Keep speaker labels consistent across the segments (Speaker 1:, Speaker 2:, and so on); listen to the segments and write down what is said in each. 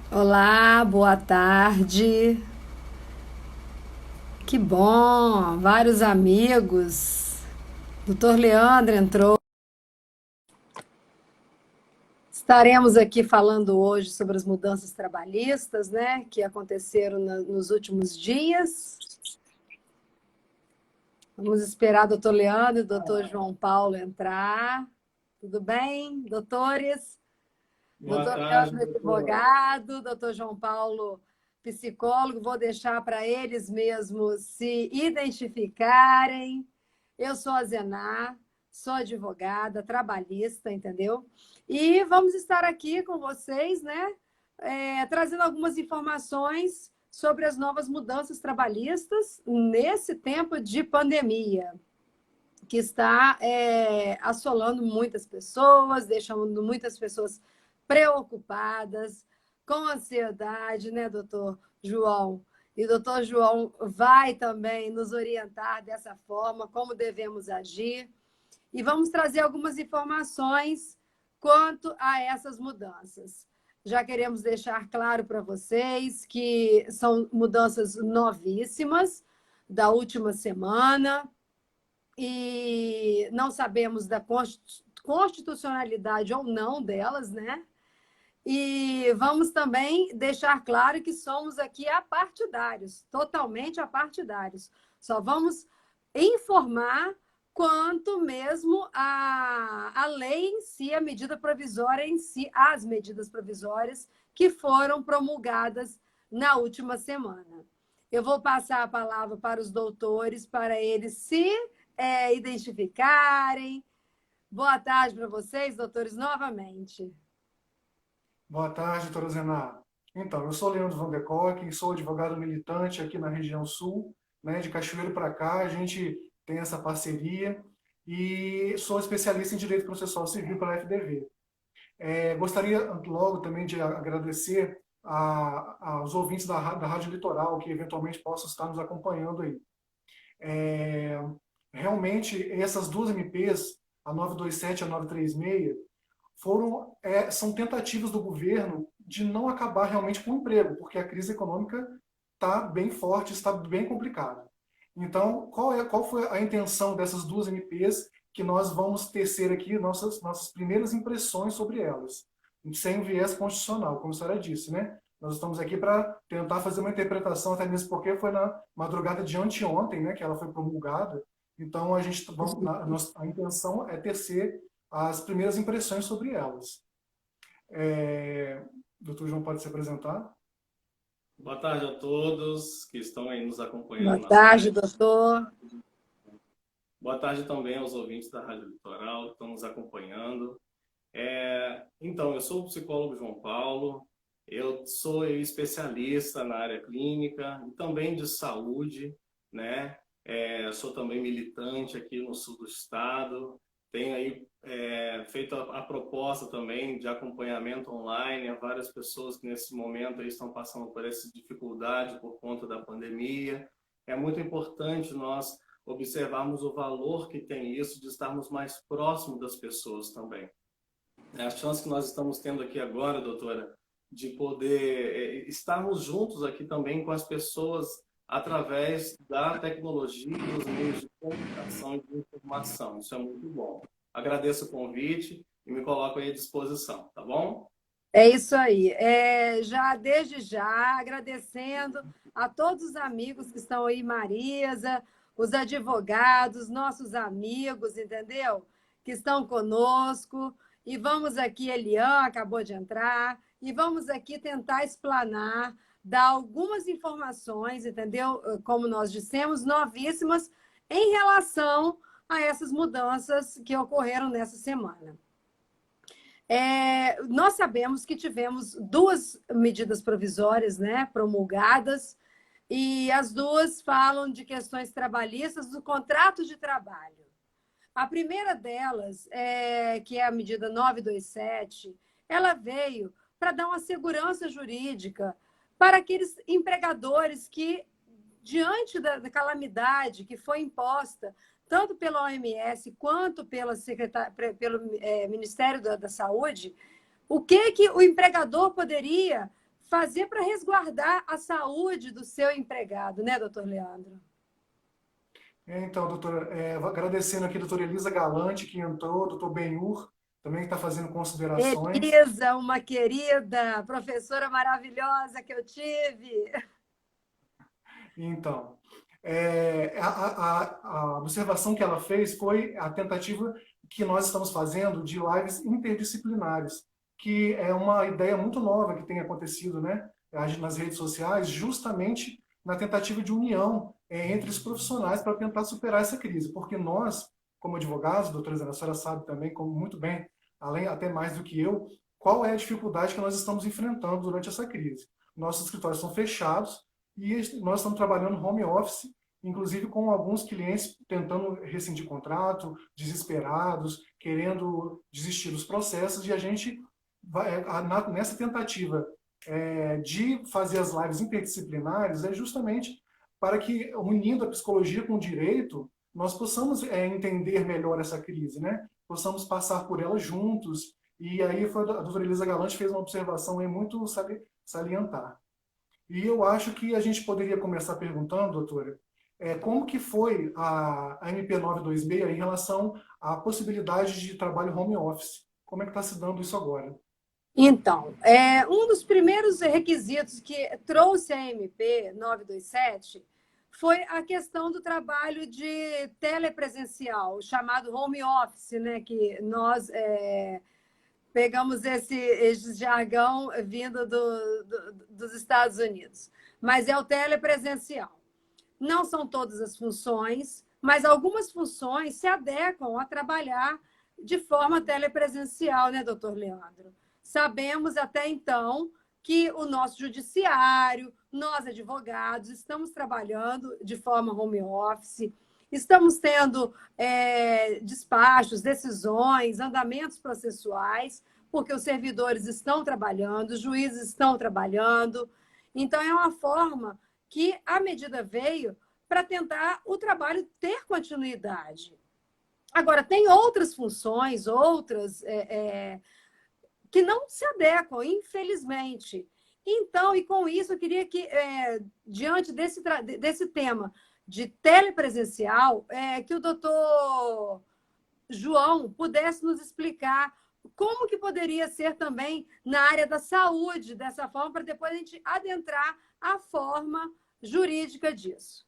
Speaker 1: Olá, boa tarde. Que bom, vários amigos. Doutor Leandro entrou. Estaremos aqui falando hoje sobre as mudanças trabalhistas, né, que aconteceram nos últimos dias. Vamos esperar o doutor Leandro e o doutor João Paulo entrar. Tudo bem, doutores?
Speaker 2: Boa
Speaker 1: Doutor
Speaker 2: tarde,
Speaker 1: Leandro,
Speaker 2: doutora.
Speaker 1: advogado, doutor João Paulo, psicólogo, vou deixar para eles mesmos se identificarem. Eu sou a Zená, sou advogada, trabalhista, entendeu? E vamos estar aqui com vocês, né, trazendo algumas informações sobre as novas mudanças trabalhistas nesse tempo de pandemia, que está assolando muitas pessoas, deixando muitas pessoas preocupadas, com ansiedade, né, doutor João? E o doutor João vai também nos orientar dessa forma, como devemos agir. E vamos trazer algumas informações quanto a essas mudanças. Já queremos deixar claro para vocês que são mudanças novíssimas da última semana, e não sabemos da constitucionalidade ou não delas, né? E vamos também deixar claro que somos aqui apartidários, totalmente apartidários. Só vamos informar quanto mesmo a lei em si, a medida provisória em si, as medidas provisórias que foram promulgadas na última semana. Eu vou passar a palavra para os doutores, para eles se identificarem. Boa tarde para vocês, doutores, novamente.
Speaker 2: Boa tarde, doutora Zená. Então, eu sou Leandro Van de Kock, sou advogado militante aqui na região sul, né, de Cachoeiro para cá. A gente tem essa parceria e sou especialista em direito processual civil pela FDV. Gostaria logo também de agradecer aos ouvintes da Rádio Litoral que eventualmente possam estar nos acompanhando aí. É, Realmente, essas duas MPs, a 927 e a 936, são tentativas do governo de não acabar realmente com o emprego, porque a crise econômica está bem forte, está bem complicada. Então, qual foi a intenção dessas duas MPs que nós vamos tecer aqui nossas primeiras impressões sobre elas, sem viés constitucional, como a senhora disse, né? Nós estamos aqui para tentar fazer uma interpretação, até mesmo porque foi na madrugada de anteontem, né, que ela foi promulgada. Então, a intenção é tecer as primeiras impressões sobre elas. Doutor João pode se apresentar?
Speaker 3: Boa tarde a todos que estão aí nos
Speaker 1: Boa
Speaker 3: acompanhando nas
Speaker 1: tarde,
Speaker 3: lives.
Speaker 1: doutor.
Speaker 3: Boa tarde também aos ouvintes da Rádio Litoral que estão nos acompanhando. Então, eu sou o psicólogo João Paulo, eu sou especialista na área clínica e também de saúde, né? Sou também militante aqui no sul do estado, tenho aí feito a proposta também de acompanhamento online a várias pessoas que nesse momento aí estão passando por essa dificuldade por conta da pandemia. É muito importante nós observarmos o valor que tem isso de estarmos mais próximos das pessoas também. A chance que nós estamos tendo aqui agora, doutora, de poder estarmos juntos aqui também com as pessoas através da tecnologia e dos meios de comunicação e de informação. Isso é muito bom. Agradeço o convite e me coloco aí à disposição, tá bom?
Speaker 1: É isso aí. Já desde já, agradecendo a todos os amigos que estão aí, Marisa, os advogados, nossos amigos, entendeu? Que estão conosco. E vamos aqui, Elian acabou de entrar, e vamos aqui tentar explanar, dar algumas informações, entendeu? Como nós dissemos, novíssimas em relação a essas mudanças que ocorreram nessa semana. Nós sabemos que tivemos duas medidas provisórias, né, promulgadas, e as duas falam de questões trabalhistas do contrato de trabalho. A primeira delas, que é a medida 927, ela veio para dar uma segurança jurídica para aqueles empregadores que, diante da calamidade que foi imposta, tanto pela OMS quanto pelo Ministério da Saúde, o que o empregador poderia fazer para resguardar a saúde do seu empregado, né, doutor Leandro?
Speaker 2: Então, doutora, agradecendo aqui a doutora Elisa Galante, que entrou, doutor Benhur, também que está fazendo considerações.
Speaker 1: Elisa, uma querida professora maravilhosa que eu tive.
Speaker 2: Então, a observação que ela fez foi a tentativa que nós estamos fazendo de lives interdisciplinares, que é uma ideia muito nova que tem acontecido, né, nas redes sociais, justamente na tentativa de união entre os profissionais para tentar superar essa crise. Porque nós, como advogados, doutora Zena, a senhora sabe também, como muito bem, além até mais do que eu, qual é a dificuldade que nós estamos enfrentando durante essa crise. Nossos escritórios são fechados e nós estamos trabalhando home office, inclusive com alguns clientes tentando rescindir contrato, desesperados, querendo desistir dos processos, e a gente vai, nessa tentativa de fazer as lives interdisciplinares é justamente para que, unindo a psicologia com o direito, nós possamos entender melhor essa crise, né? Possamos passar por ela juntos. E aí a doutora Elisa Galante fez uma observação aí muito salientar. E eu acho que a gente poderia começar perguntando, doutora, como que foi a MP 926 em relação à possibilidade de trabalho home office? Como é que está se dando isso agora?
Speaker 1: Então, um dos primeiros requisitos que trouxe a MP 927 foi a questão do trabalho de telepresencial, chamado home office, né? Que nós pegamos esse jargão vindo dos Estados Unidos. Mas é o telepresencial. Não são todas as funções, mas algumas funções se adequam a trabalhar de forma telepresencial, né, doutor Leandro? Sabemos até então que o nosso judiciário, nós advogados, estamos trabalhando de forma home office, estamos tendo despachos, decisões, andamentos processuais, porque os servidores estão trabalhando, os juízes estão trabalhando. Então, é uma forma que a medida veio para tentar o trabalho ter continuidade. Agora, tem outras funções, outras que não se adequam, infelizmente. Então, e com isso, eu queria que, diante desse tema de telepresencial, que o doutor João pudesse nos explicar como que poderia ser também na área da saúde, dessa forma, para depois a gente adentrar a forma jurídica disso.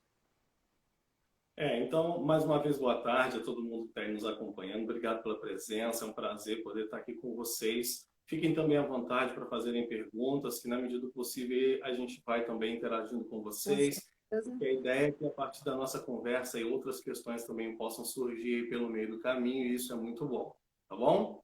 Speaker 3: Então, mais uma vez, boa tarde a todo mundo que está aí nos acompanhando. Obrigado pela presença, é um prazer poder estar aqui com vocês. Fiquem também à vontade para fazerem perguntas, que na medida do possível a gente vai também interagindo com vocês. A ideia é que a partir da nossa conversa e outras questões também possam surgir pelo meio do caminho, e isso é muito bom, tá bom?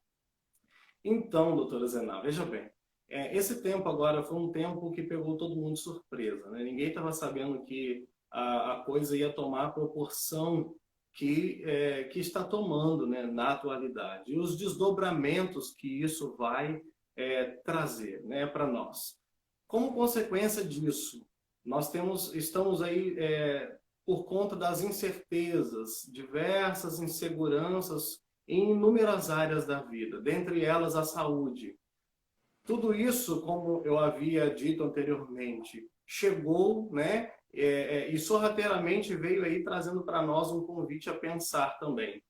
Speaker 3: Então, doutora Zena, veja bem, esse tempo agora foi um tempo que pegou todo mundo de surpresa, né? Ninguém estava sabendo que a coisa ia tomar a proporção que está tomando, né, na atualidade. E os desdobramentos que isso vai trazer, né, para nós. Como consequência disso, nós estamos aí por conta das incertezas, diversas inseguranças em inúmeras áreas da vida, dentre elas a saúde. Tudo isso, como eu havia dito anteriormente, chegou, né, e sorrateiramente veio aí trazendo para nós um convite a pensar também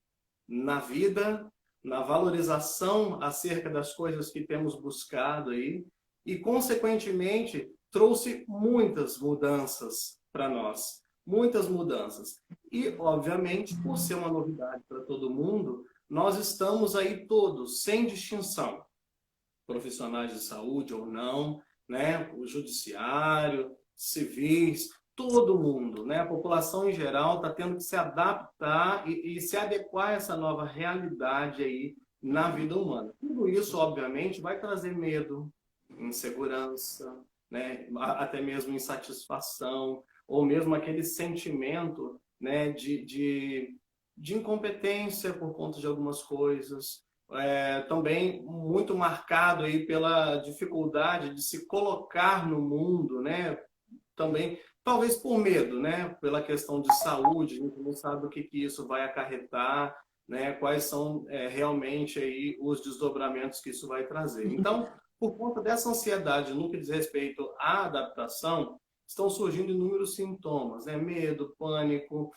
Speaker 3: na vida, na valorização acerca das coisas que temos buscado aí, e consequentemente trouxe muitas mudanças para nós, muitas mudanças. E, obviamente, por ser uma novidade para todo mundo, nós estamos aí todos, sem distinção, profissionais de saúde ou não, né, o judiciário, civis, todo mundo, né? A população em geral está tendo que se adaptar e se adequar a essa nova realidade aí na vida humana. Tudo isso, obviamente, vai trazer medo, insegurança, né? Até mesmo insatisfação, ou mesmo aquele sentimento, né, de incompetência por conta de algumas coisas. Também muito marcado aí pela dificuldade de se colocar no mundo, né? Também talvez por medo, né? Pela questão de saúde, a gente não sabe o que isso vai acarretar, né? Quais são realmente aí os desdobramentos que isso vai trazer. Então, por conta dessa ansiedade no que diz respeito à adaptação, estão surgindo inúmeros sintomas, né? Medo, pânico,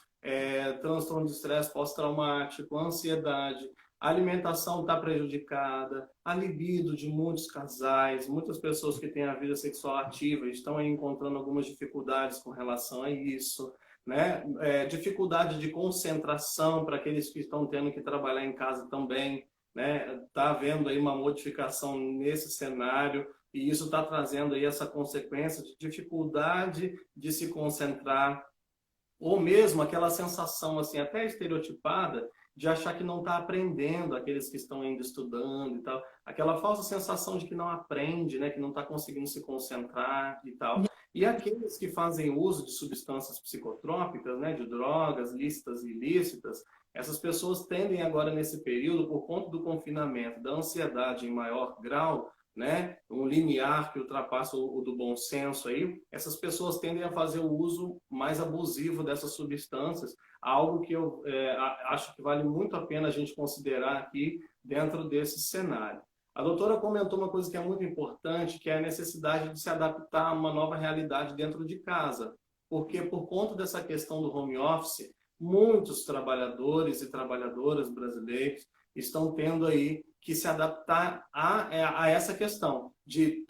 Speaker 3: transtorno de estresse pós-traumático, ansiedade, a alimentação está prejudicada, a libido de muitos casais, muitas pessoas que têm a vida sexual ativa estão aí encontrando algumas dificuldades com relação a isso, né? Dificuldade de concentração para aqueles que estão tendo que trabalhar em casa também, né? Tá havendo aí uma modificação nesse cenário e isso está trazendo aí essa consequência de dificuldade de se concentrar, ou mesmo aquela sensação assim até estereotipada de achar que não está aprendendo, aqueles que estão ainda estudando e tal, aquela falsa sensação de que não aprende, né, que não está conseguindo se concentrar e tal. E aqueles que fazem uso de substâncias psicotrópicas, né, de drogas lícitas e ilícitas, essas pessoas tendem agora nesse período, por conta do confinamento, da ansiedade em maior grau, né, um limiar que ultrapassa o do bom senso aí, essas pessoas tendem a fazer o uso mais abusivo dessas substâncias, algo que eu acho que vale muito a pena a gente considerar aqui dentro desse cenário. A doutora comentou uma coisa que é muito importante, que é a necessidade de se adaptar a uma nova realidade dentro de casa, porque por conta dessa questão do home office, muitos trabalhadores e trabalhadoras brasileiros estão tendo aí que se adaptar a essa questão de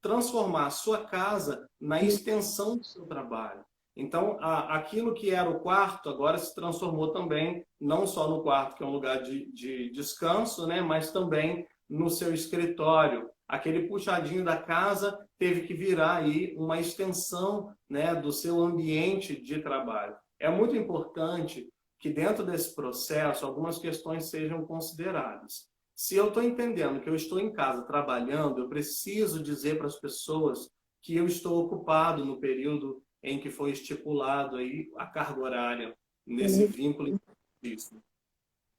Speaker 3: transformar a sua casa na extensão do seu trabalho. Então, aquilo que era o quarto agora se transformou também, não só no quarto, que é um lugar de descanso, né, mas também no seu escritório. Aquele puxadinho da casa teve que virar aí uma extensão, né, do seu ambiente de trabalho. É muito importante que dentro desse processo algumas questões sejam consideradas. Se eu estou entendendo que eu estou em casa trabalhando, eu preciso dizer para as pessoas que eu estou ocupado no período em que foi estipulado aí a carga horária, nesse vínculo empregatício.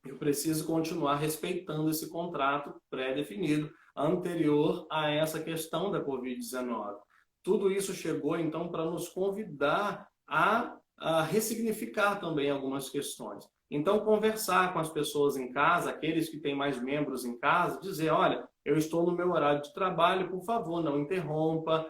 Speaker 3: Eu preciso continuar respeitando esse contrato pré-definido, anterior a essa questão da Covid-19. Tudo isso chegou, então, para nos convidar a ressignificar também algumas questões. Então, conversar com as pessoas em casa, aqueles que têm mais membros em casa, dizer, olha, eu estou no meu horário de trabalho, por favor, não interrompa,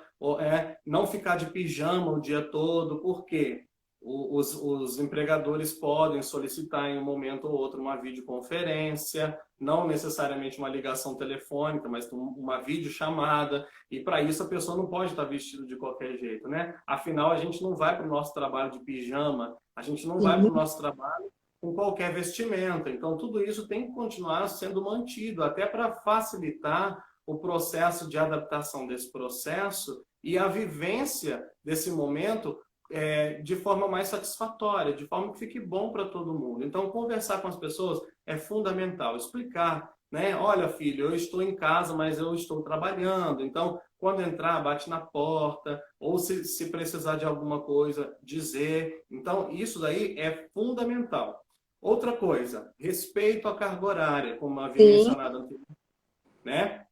Speaker 3: não ficar de pijama o dia todo, porque os empregadores podem solicitar em um momento ou outro uma videoconferência, não necessariamente uma ligação telefônica, mas uma videochamada, e para isso a pessoa não pode estar vestida de qualquer jeito, né? Afinal, a gente não vai para o nosso trabalho de pijama, a gente não vai para o nosso trabalho com qualquer vestimenta. Então, tudo isso tem que continuar sendo mantido, até para facilitar o processo de adaptação desse processo e a vivência desse momento de forma mais satisfatória, de forma que fique bom para todo mundo. Então, conversar com as pessoas é fundamental, explicar, né? Olha, filho, eu estou em casa, mas eu estou trabalhando. Então, quando entrar, bate na porta, ou se precisar de alguma coisa, dizer. Então, isso daí é fundamental. Outra coisa, respeito à carga horária, como havia mencionado anteriormente, né?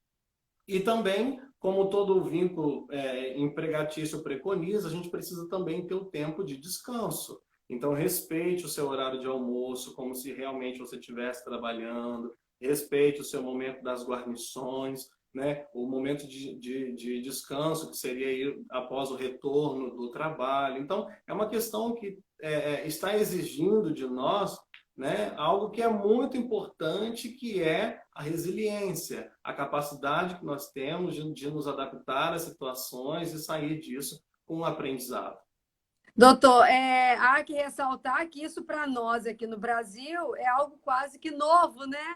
Speaker 3: E também, como todo vínculo empregatício preconiza, a gente precisa também ter o tempo de descanso. Então, respeite o seu horário de almoço, como se realmente você estivesse trabalhando. Respeite o seu momento das guarnições, né? O momento de descanso, que seria aí após o retorno do trabalho. Então, é uma questão que está exigindo de nós, né, algo que é muito importante, que é a resiliência, a capacidade que nós temos de nos adaptar às situações e sair disso com um aprendizado.
Speaker 1: Doutor, há que ressaltar que isso para nós aqui no Brasil é algo quase que novo, né?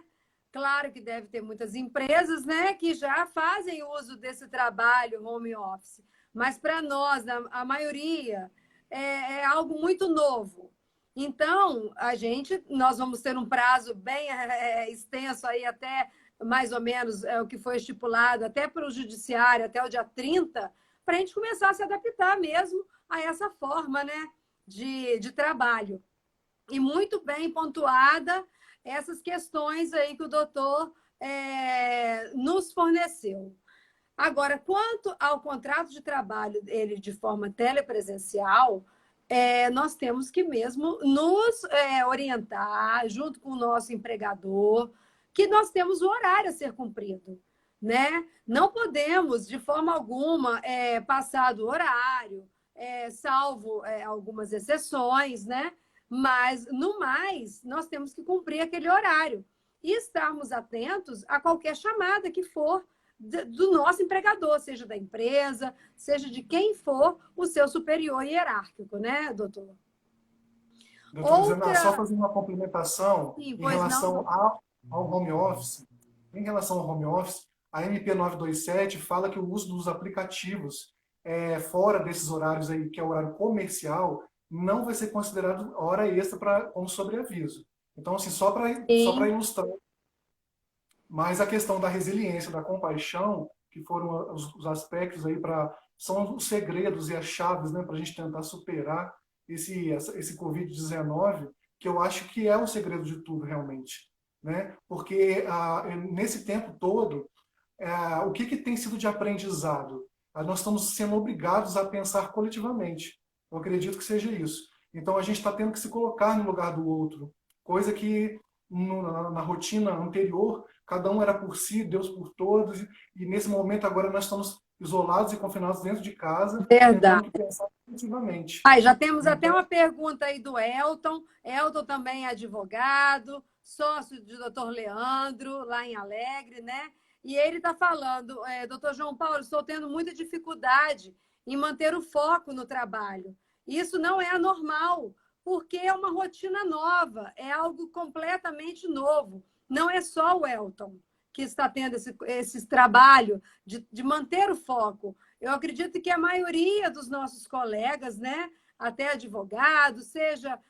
Speaker 1: Claro que deve ter muitas empresas, né, que já fazem uso desse trabalho home office, mas para nós, a maioria, é algo muito novo. Então, nós vamos ter um prazo bem extenso aí, até mais ou menos o que foi estipulado, até para o judiciário, até o dia 30, para a gente começar a se adaptar mesmo a essa forma, né, de trabalho. E muito bem pontuada essas questões aí que o doutor nos forneceu. Agora, quanto ao contrato de trabalho ele de forma telepresencial, nós temos que mesmo nos orientar junto com o nosso empregador, que nós temos o horário a ser cumprido. né? Não podemos, de forma alguma, passar do horário, salvo algumas exceções, né? Mas, no mais, nós temos que cumprir aquele horário e estarmos atentos a qualquer chamada que for do nosso empregador, seja da empresa, seja de quem for o seu superior hierárquico, né, doutor?
Speaker 2: Doutora Zena, só
Speaker 1: Outra.
Speaker 2: fazer uma complementação
Speaker 1: Sim,
Speaker 2: em
Speaker 1: pois não,
Speaker 2: relação
Speaker 1: doutor.
Speaker 2: ao home office. Em relação ao home office, a MP 927 fala que o uso dos aplicativos fora desses horários aí, que é o horário comercial, não vai ser considerado hora extra como sobreaviso. Então, assim, só para
Speaker 1: Sim,
Speaker 2: ilustrar. Mas a questão da resiliência, da compaixão, que foram os aspectos aí são os segredos e as chaves, né, para a gente tentar superar esse Covid-19, que eu acho que é o segredo de tudo realmente, né? Porque nesse tempo todo, o que tem sido de aprendizado? Nós estamos sendo obrigados a pensar coletivamente. Eu acredito que seja isso. Então a gente está tendo que se colocar no lugar do outro, coisa que na rotina anterior cada um era por si, Deus por todos, e nesse momento agora nós estamos isolados e confinados dentro de casa, tentando
Speaker 1: verdade.
Speaker 2: que pensar coletivamente.
Speaker 1: Aí, já temos até
Speaker 2: Então,
Speaker 1: uma pergunta aí do Elton. Elton também é advogado, sócio de doutor Leandro, lá em Alegre, né? E ele está falando, doutor João Paulo, estou tendo muita dificuldade em manter o foco no trabalho. Isso não é anormal, porque é uma rotina nova, é algo completamente novo. Não é só o Elton que está tendo esse trabalho de manter o foco. Eu acredito que a maioria dos nossos colegas, né, até advogado, seja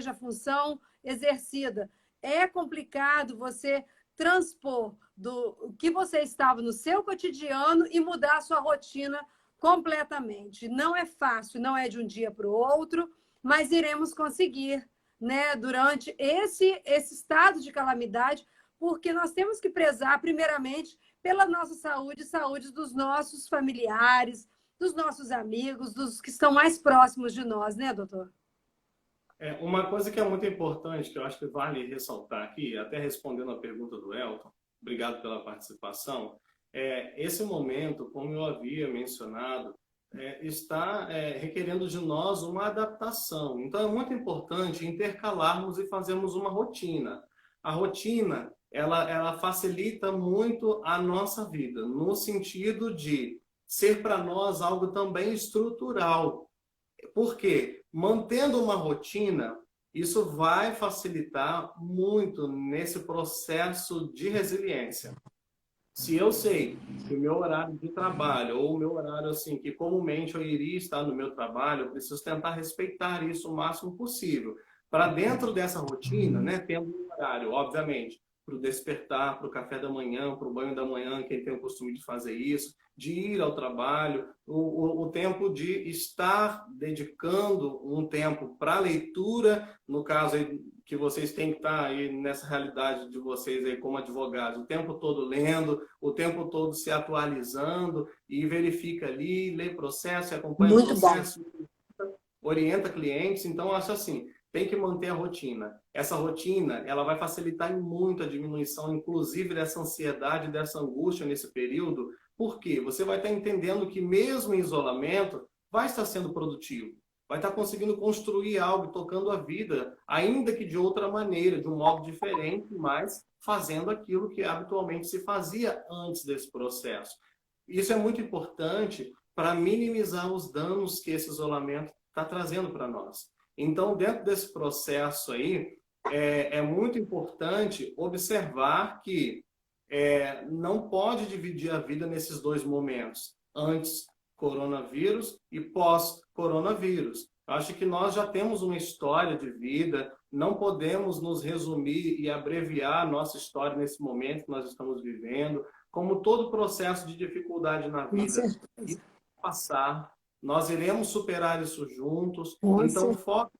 Speaker 1: a função exercida, é complicado você transpor do que você estava no seu cotidiano e mudar a sua rotina completamente. Não é fácil, não é de um dia para o outro, mas iremos conseguir, né, durante esse estado de calamidade, porque nós temos que prezar, primeiramente, pela nossa saúde e saúde dos nossos familiares, dos nossos amigos, dos que estão mais próximos de nós, né, doutor?
Speaker 3: Uma coisa que é muito importante, que eu acho que vale ressaltar aqui, até respondendo a pergunta do Elton, obrigado pela participação, esse momento, como eu havia mencionado, está requerendo de nós uma adaptação. Então, é muito importante intercalarmos e fazermos uma rotina. A rotina, ela facilita muito a nossa vida, no sentido de ser para nós algo também estrutural. Por quê? Mantendo uma rotina, isso vai facilitar muito nesse processo de resiliência. Se eu sei que o meu horário de trabalho, ou o meu horário assim, que comumente eu iria estar no meu trabalho, eu preciso tentar respeitar isso o máximo possível. Para dentro dessa rotina, né, tendo um horário, obviamente, para o despertar, para o café da manhã, para o banho da manhã, quem tem o costume de fazer isso, de ir ao trabalho, o tempo de estar dedicando um tempo para leitura, no caso aí, que vocês têm que estar aí nessa realidade de vocês aí como advogados, o tempo todo lendo, o tempo todo se atualizando e verifica ali, lê processo, acompanha
Speaker 1: Muito bom.
Speaker 3: processo, orienta clientes. Então, eu acho assim, tem que manter a rotina. Essa rotina, ela vai facilitar muito a diminuição, inclusive, dessa ansiedade, dessa angústia nesse período. Por quê? Você vai estar entendendo que mesmo em isolamento, vai estar sendo produtivo. Vai estar conseguindo construir algo, tocando a vida, ainda que de outra maneira, de um modo diferente, mas fazendo aquilo que habitualmente se fazia antes desse processo. Isso é muito importante para minimizar os danos que esse isolamento está trazendo para nós. Então, dentro desse processo aí, é muito importante observar que não pode dividir a vida nesses dois momentos, antes coronavírus e pós-coronavírus. Acho que nós já temos uma história de vida, não podemos nos resumir e abreviar a nossa história nesse momento que nós estamos vivendo, como todo processo de dificuldade na
Speaker 1: Com
Speaker 3: vida. E
Speaker 1: certeza.
Speaker 3: passar, nós iremos superar isso juntos,
Speaker 1: Com
Speaker 3: então
Speaker 1: certeza.
Speaker 3: foque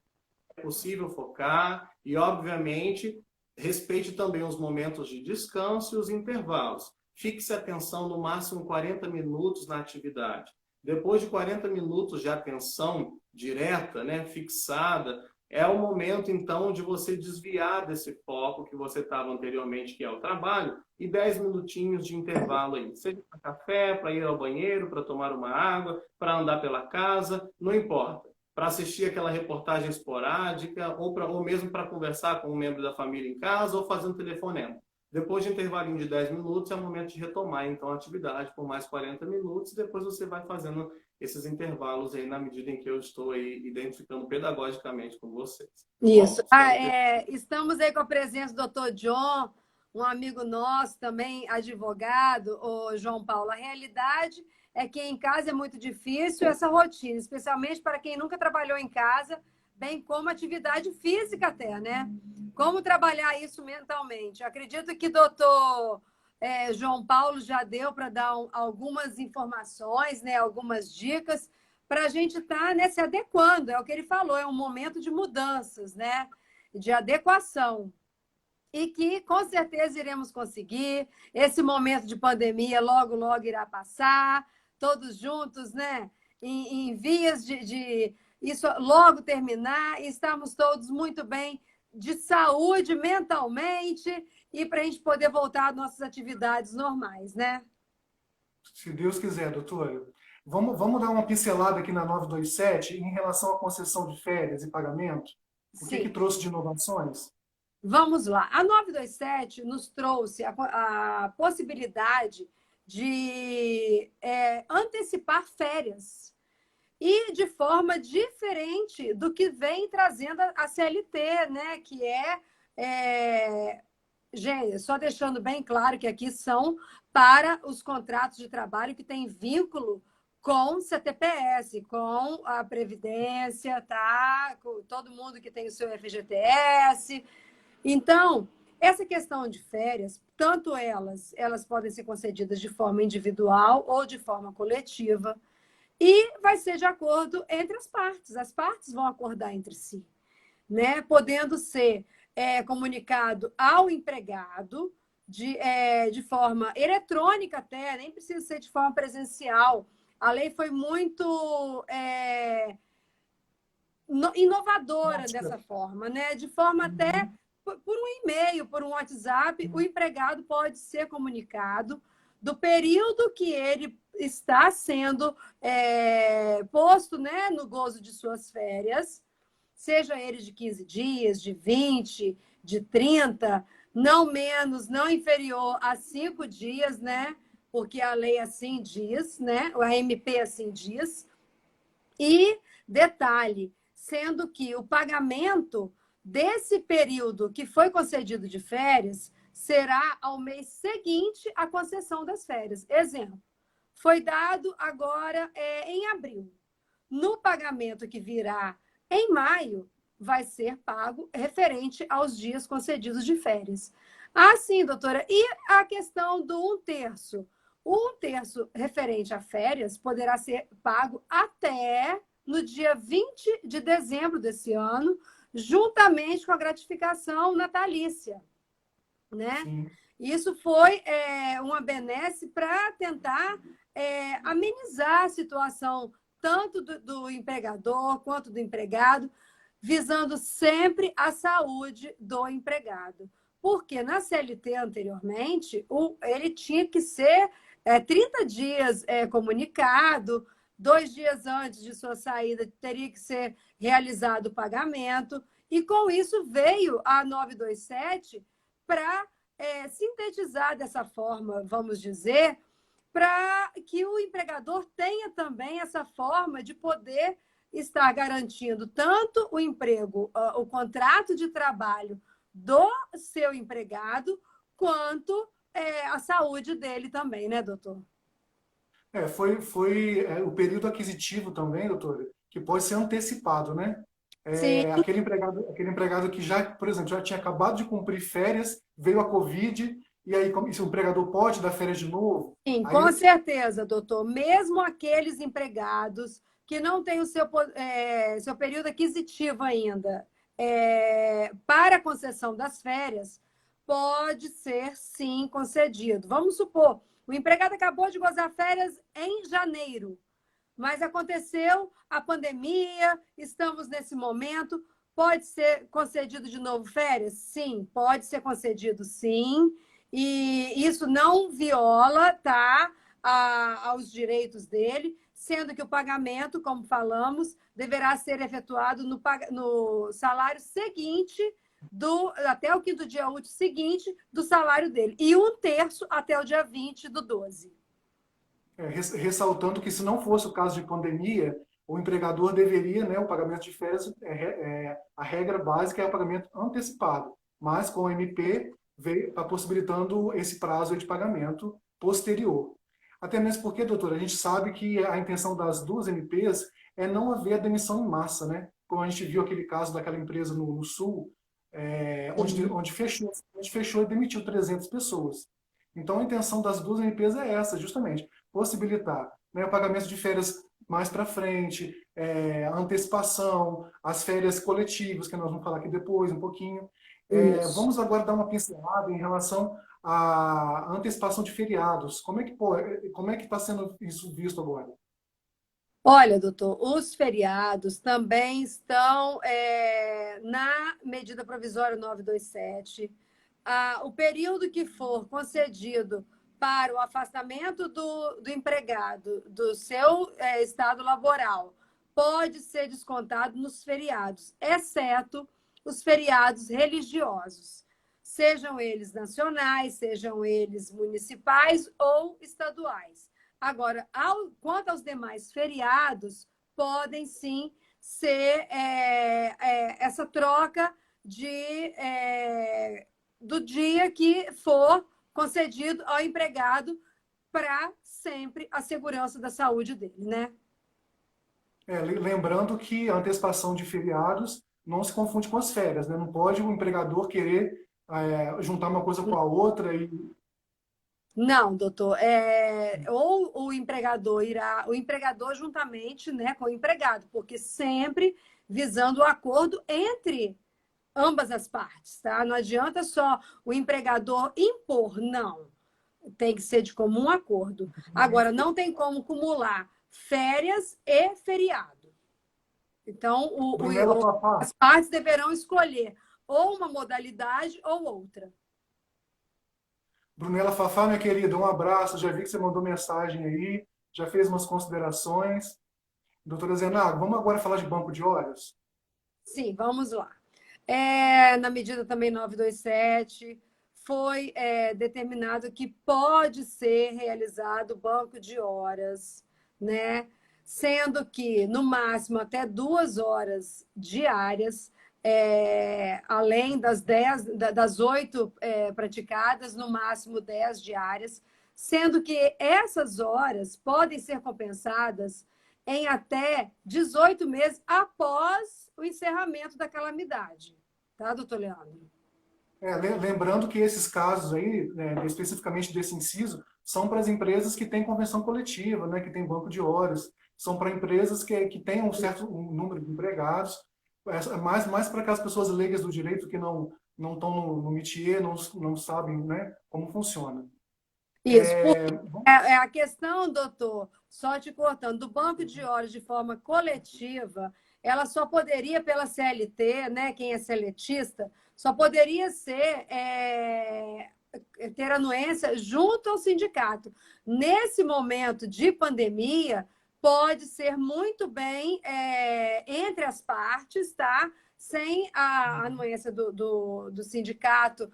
Speaker 3: é possível focar e, obviamente, respeite também os momentos de descanso e os intervalos. Fixe atenção no máximo 40 minutos na atividade. Depois de 40 minutos de atenção direta, né, fixada, é o momento, então, de você desviar desse foco que você estava anteriormente, que é o trabalho, e 10 minutinhos de intervalo aí. Seja para café, para ir ao banheiro, para tomar uma água, para andar pela casa, não importa. Para assistir aquela reportagem esporádica, ou mesmo para conversar com um membro da família em casa, ou fazer um telefonema. Depois de intervalinho de 10 minutos, é o momento de retomar, então, a atividade por mais 40 minutos, e depois você vai fazendo esses intervalos aí na medida em que eu estou aí identificando pedagogicamente com vocês. Tá
Speaker 1: Isso.
Speaker 3: bom?
Speaker 1: Estamos aí com a presença do Dr. John, um amigo nosso também, advogado, o João Paulo. A realidade é que em casa é muito difícil essa rotina, especialmente para quem nunca trabalhou em casa, bem como atividade física até, né? Como trabalhar isso mentalmente? Eu acredito que o doutor João Paulo já deu para dar algumas informações, né? Algumas dicas para a gente estar se adequando. É o que ele falou, é um momento de mudanças, né? De adequação. E que, com certeza, iremos conseguir. Esse momento de pandemia logo, logo irá passar. Todos juntos, né? Em vias de isso logo terminar. E estamos todos muito bem de saúde mentalmente e para a gente poder voltar às nossas atividades normais, né?
Speaker 2: Se Deus quiser, doutora. Vamos dar uma pincelada aqui na 927 em relação à concessão de férias e pagamento? O que
Speaker 1: Sim.
Speaker 2: trouxe de inovações?
Speaker 1: Vamos lá. A 927 nos trouxe a possibilidade de antecipar férias e de forma diferente do que vem trazendo a CLT, né? Que gente, só deixando bem claro que aqui são para os contratos de trabalho que têm vínculo com CTPS, com a Previdência, tá? Com todo mundo que tem o seu FGTS. Então, essa questão de férias, tanto elas podem ser concedidas de forma individual ou de forma coletiva, e vai ser de acordo entre as partes. As partes vão acordar entre si, né? Podendo ser comunicado ao empregado de forma eletrônica até, nem precisa ser de forma presencial. A lei foi muito inovadora dessa forma, né? De forma até por um e-mail, por um WhatsApp, o empregado pode ser comunicado do período que ele está sendo posto, né, no gozo de suas férias, seja ele de 15 dias, de 20, de 30, não menos, não inferior a 5 dias, né? Porque a lei assim diz, né? A MP assim diz. E, detalhe, sendo que o pagamento desse período que foi concedido de férias será ao mês seguinte à concessão das férias. Exemplo, foi dado agora em abril. No pagamento que virá em maio, vai ser pago referente aos dias concedidos de férias. Ah, sim, doutora. E a questão do 1/3? O 1/3 referente a férias poderá ser pago até no dia 20 de dezembro desse ano, juntamente com a gratificação natalícia, né?
Speaker 2: Sim.
Speaker 1: Isso foi uma benesse para tentar amenizar a situação tanto do empregador quanto do empregado, visando sempre a saúde do empregado. Porque na CLT anteriormente, ele tinha que ser 30 dias comunicado, 2 dias antes de sua saída teria que ser realizado o pagamento, e com isso veio a 927 para sintetizar dessa forma, vamos dizer, para que o empregador tenha também essa forma de poder estar garantindo tanto o emprego, o contrato de trabalho do seu empregado, quanto a saúde dele também, né, doutor?
Speaker 2: Foi o período aquisitivo também, doutora, que pode ser antecipado, né?
Speaker 1: Sim,
Speaker 2: Aquele empregado que já, por exemplo, já tinha acabado de cumprir férias, veio a Covid, e aí se o empregador pode dar férias de novo,
Speaker 1: sim,
Speaker 2: aí
Speaker 1: com certeza, doutor. Mesmo aqueles empregados que não têm o seu período aquisitivo ainda para a concessão das férias, pode ser, sim, concedido. Vamos supor, o empregado acabou de gozar férias em janeiro, mas aconteceu a pandemia, estamos nesse momento. Pode ser concedido de novo férias? Sim, pode ser concedido, sim. E isso não viola, tá, aos direitos dele, sendo que o pagamento, como falamos, deverá ser efetuado no salário seguinte, até o quinto dia útil seguinte do salário dele. E um terço até o dia 20 do 12.
Speaker 2: Ressaltando que, se não fosse o caso de pandemia, o empregador deveria, né, o pagamento de férias, a regra básica é o pagamento antecipado, mas com o MP veio tá possibilitando esse prazo de pagamento posterior. Até mesmo porque, doutora, a gente sabe que a intenção das duas MPs é não haver demissão em massa, né? Como a gente viu aquele caso daquela empresa no Sul, onde fechou e demitiu 300 pessoas. Então, a intenção das duas MPs é essa, justamente, possibilitar, né, o pagamento de férias mais para frente, a antecipação, as férias coletivas, que nós vamos falar aqui depois um pouquinho.
Speaker 1: Isso.
Speaker 2: Vamos agora dar uma pincelada em relação à antecipação de feriados. Como é que está sendo isso visto agora?
Speaker 1: Olha, doutor, os feriados também estão na medida provisória 927. O período que for concedido para o afastamento do empregado do seu estado laboral pode ser descontado nos feriados, exceto os feriados religiosos, sejam eles nacionais, sejam eles municipais ou estaduais. Agora, quanto aos demais feriados, podem sim ser essa troca do dia que for concedido ao empregado para sempre a segurança da saúde dele, né?
Speaker 2: Lembrando que a antecipação de feriados não se confunde com as férias, né? Não pode o empregador querer juntar uma coisa com a outra e
Speaker 1: Não, doutor. Ou o empregador juntamente, né, com o empregado, porque sempre visando o acordo entre ambas as partes, tá? Não adianta só o empregador impor, não. Tem que ser de comum acordo. Agora, não tem como acumular férias e feriado. Então,
Speaker 2: Brunella Fafá.
Speaker 1: as partes deverão escolher ou uma modalidade ou outra.
Speaker 2: Brunella Fafá, minha querida, um abraço. Já vi que você mandou mensagem aí, já fez umas considerações. Doutora Zenago, vamos agora falar de banco de horas?
Speaker 1: Sim, vamos lá. Na medida também 927, foi determinado que pode ser realizado banco de horas, né? Sendo que, no máximo, até 2 horas diárias, além das 8 praticadas, no máximo 10 diárias, sendo que essas horas podem ser compensadas em até 18 meses após o encerramento da calamidade. Tá, doutor Leandro?
Speaker 2: Lembrando que esses casos aí, né, especificamente desse inciso, são para as empresas que têm convenção coletiva, né, que têm banco de horas, são para empresas que têm um certo número de empregados, mais para aquelas pessoas leigas do direito que não estão no métier, não sabem, né, como funciona.
Speaker 1: Isso. A questão, doutor, só te cortando, do banco de horas de forma coletiva, ela só poderia, pela CLT, né, quem é seletista, só poderia ter anuência junto ao sindicato. Nesse momento de pandemia, pode ser muito bem entre as partes, tá? Sem a anuência do sindicato,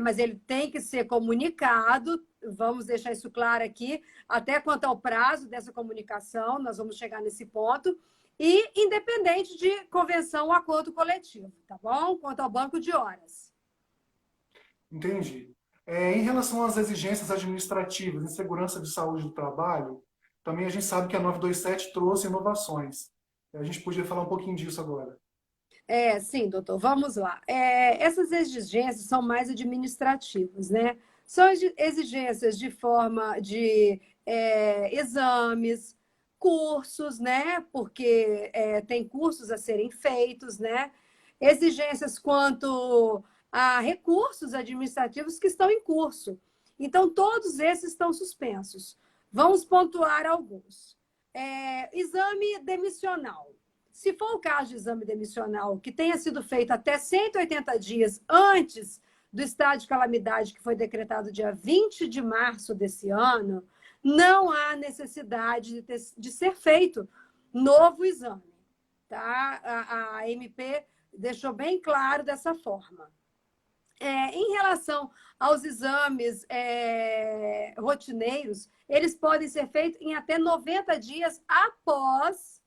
Speaker 1: mas ele tem que ser comunicado. Vamos deixar isso claro aqui, até quanto ao prazo dessa comunicação, nós vamos chegar nesse ponto, e independente de convenção ou acordo coletivo, tá bom? Quanto ao banco de horas.
Speaker 2: Entendi. Em relação às exigências administrativas em segurança de saúde do trabalho, também a gente sabe que a 927 trouxe inovações. A gente podia falar um pouquinho disso agora.
Speaker 1: Sim, doutor, vamos lá. Essas exigências são mais administrativas, né? São exigências de forma de exames, cursos, né? Porque tem cursos a serem feitos, né? Exigências quanto a recursos administrativos que estão em curso. Então, todos esses estão suspensos. Vamos pontuar alguns. Exame demissional. Se for o caso de exame demissional que tenha sido feito até 180 dias antes do estado de calamidade que foi decretado dia 20 de março desse ano, não há necessidade de ser feito novo exame. Tá? A MP deixou bem claro dessa forma. Em relação aos exames rotineiros, eles podem ser feitos em até 90 dias após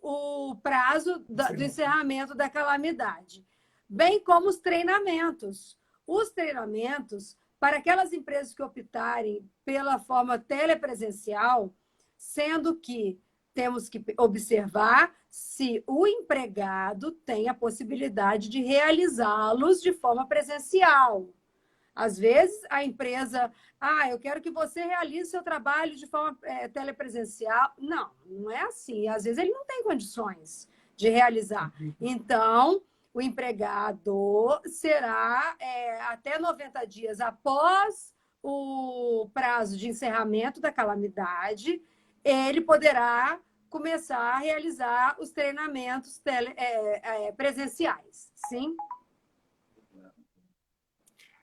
Speaker 1: o prazo do encerramento da calamidade, bem como os treinamentos. Os treinamentos, para aquelas empresas que optarem pela forma telepresencial, sendo que temos que observar se o empregado tem a possibilidade de realizá-los de forma presencial. Às vezes, a empresa, eu quero que você realize seu trabalho de forma telepresencial. Não, não é assim. Às vezes, ele não tem condições de realizar. Então, o empregado será até 90 dias após o prazo de encerramento da calamidade, ele poderá começar a realizar os treinamentos presenciais. Sim?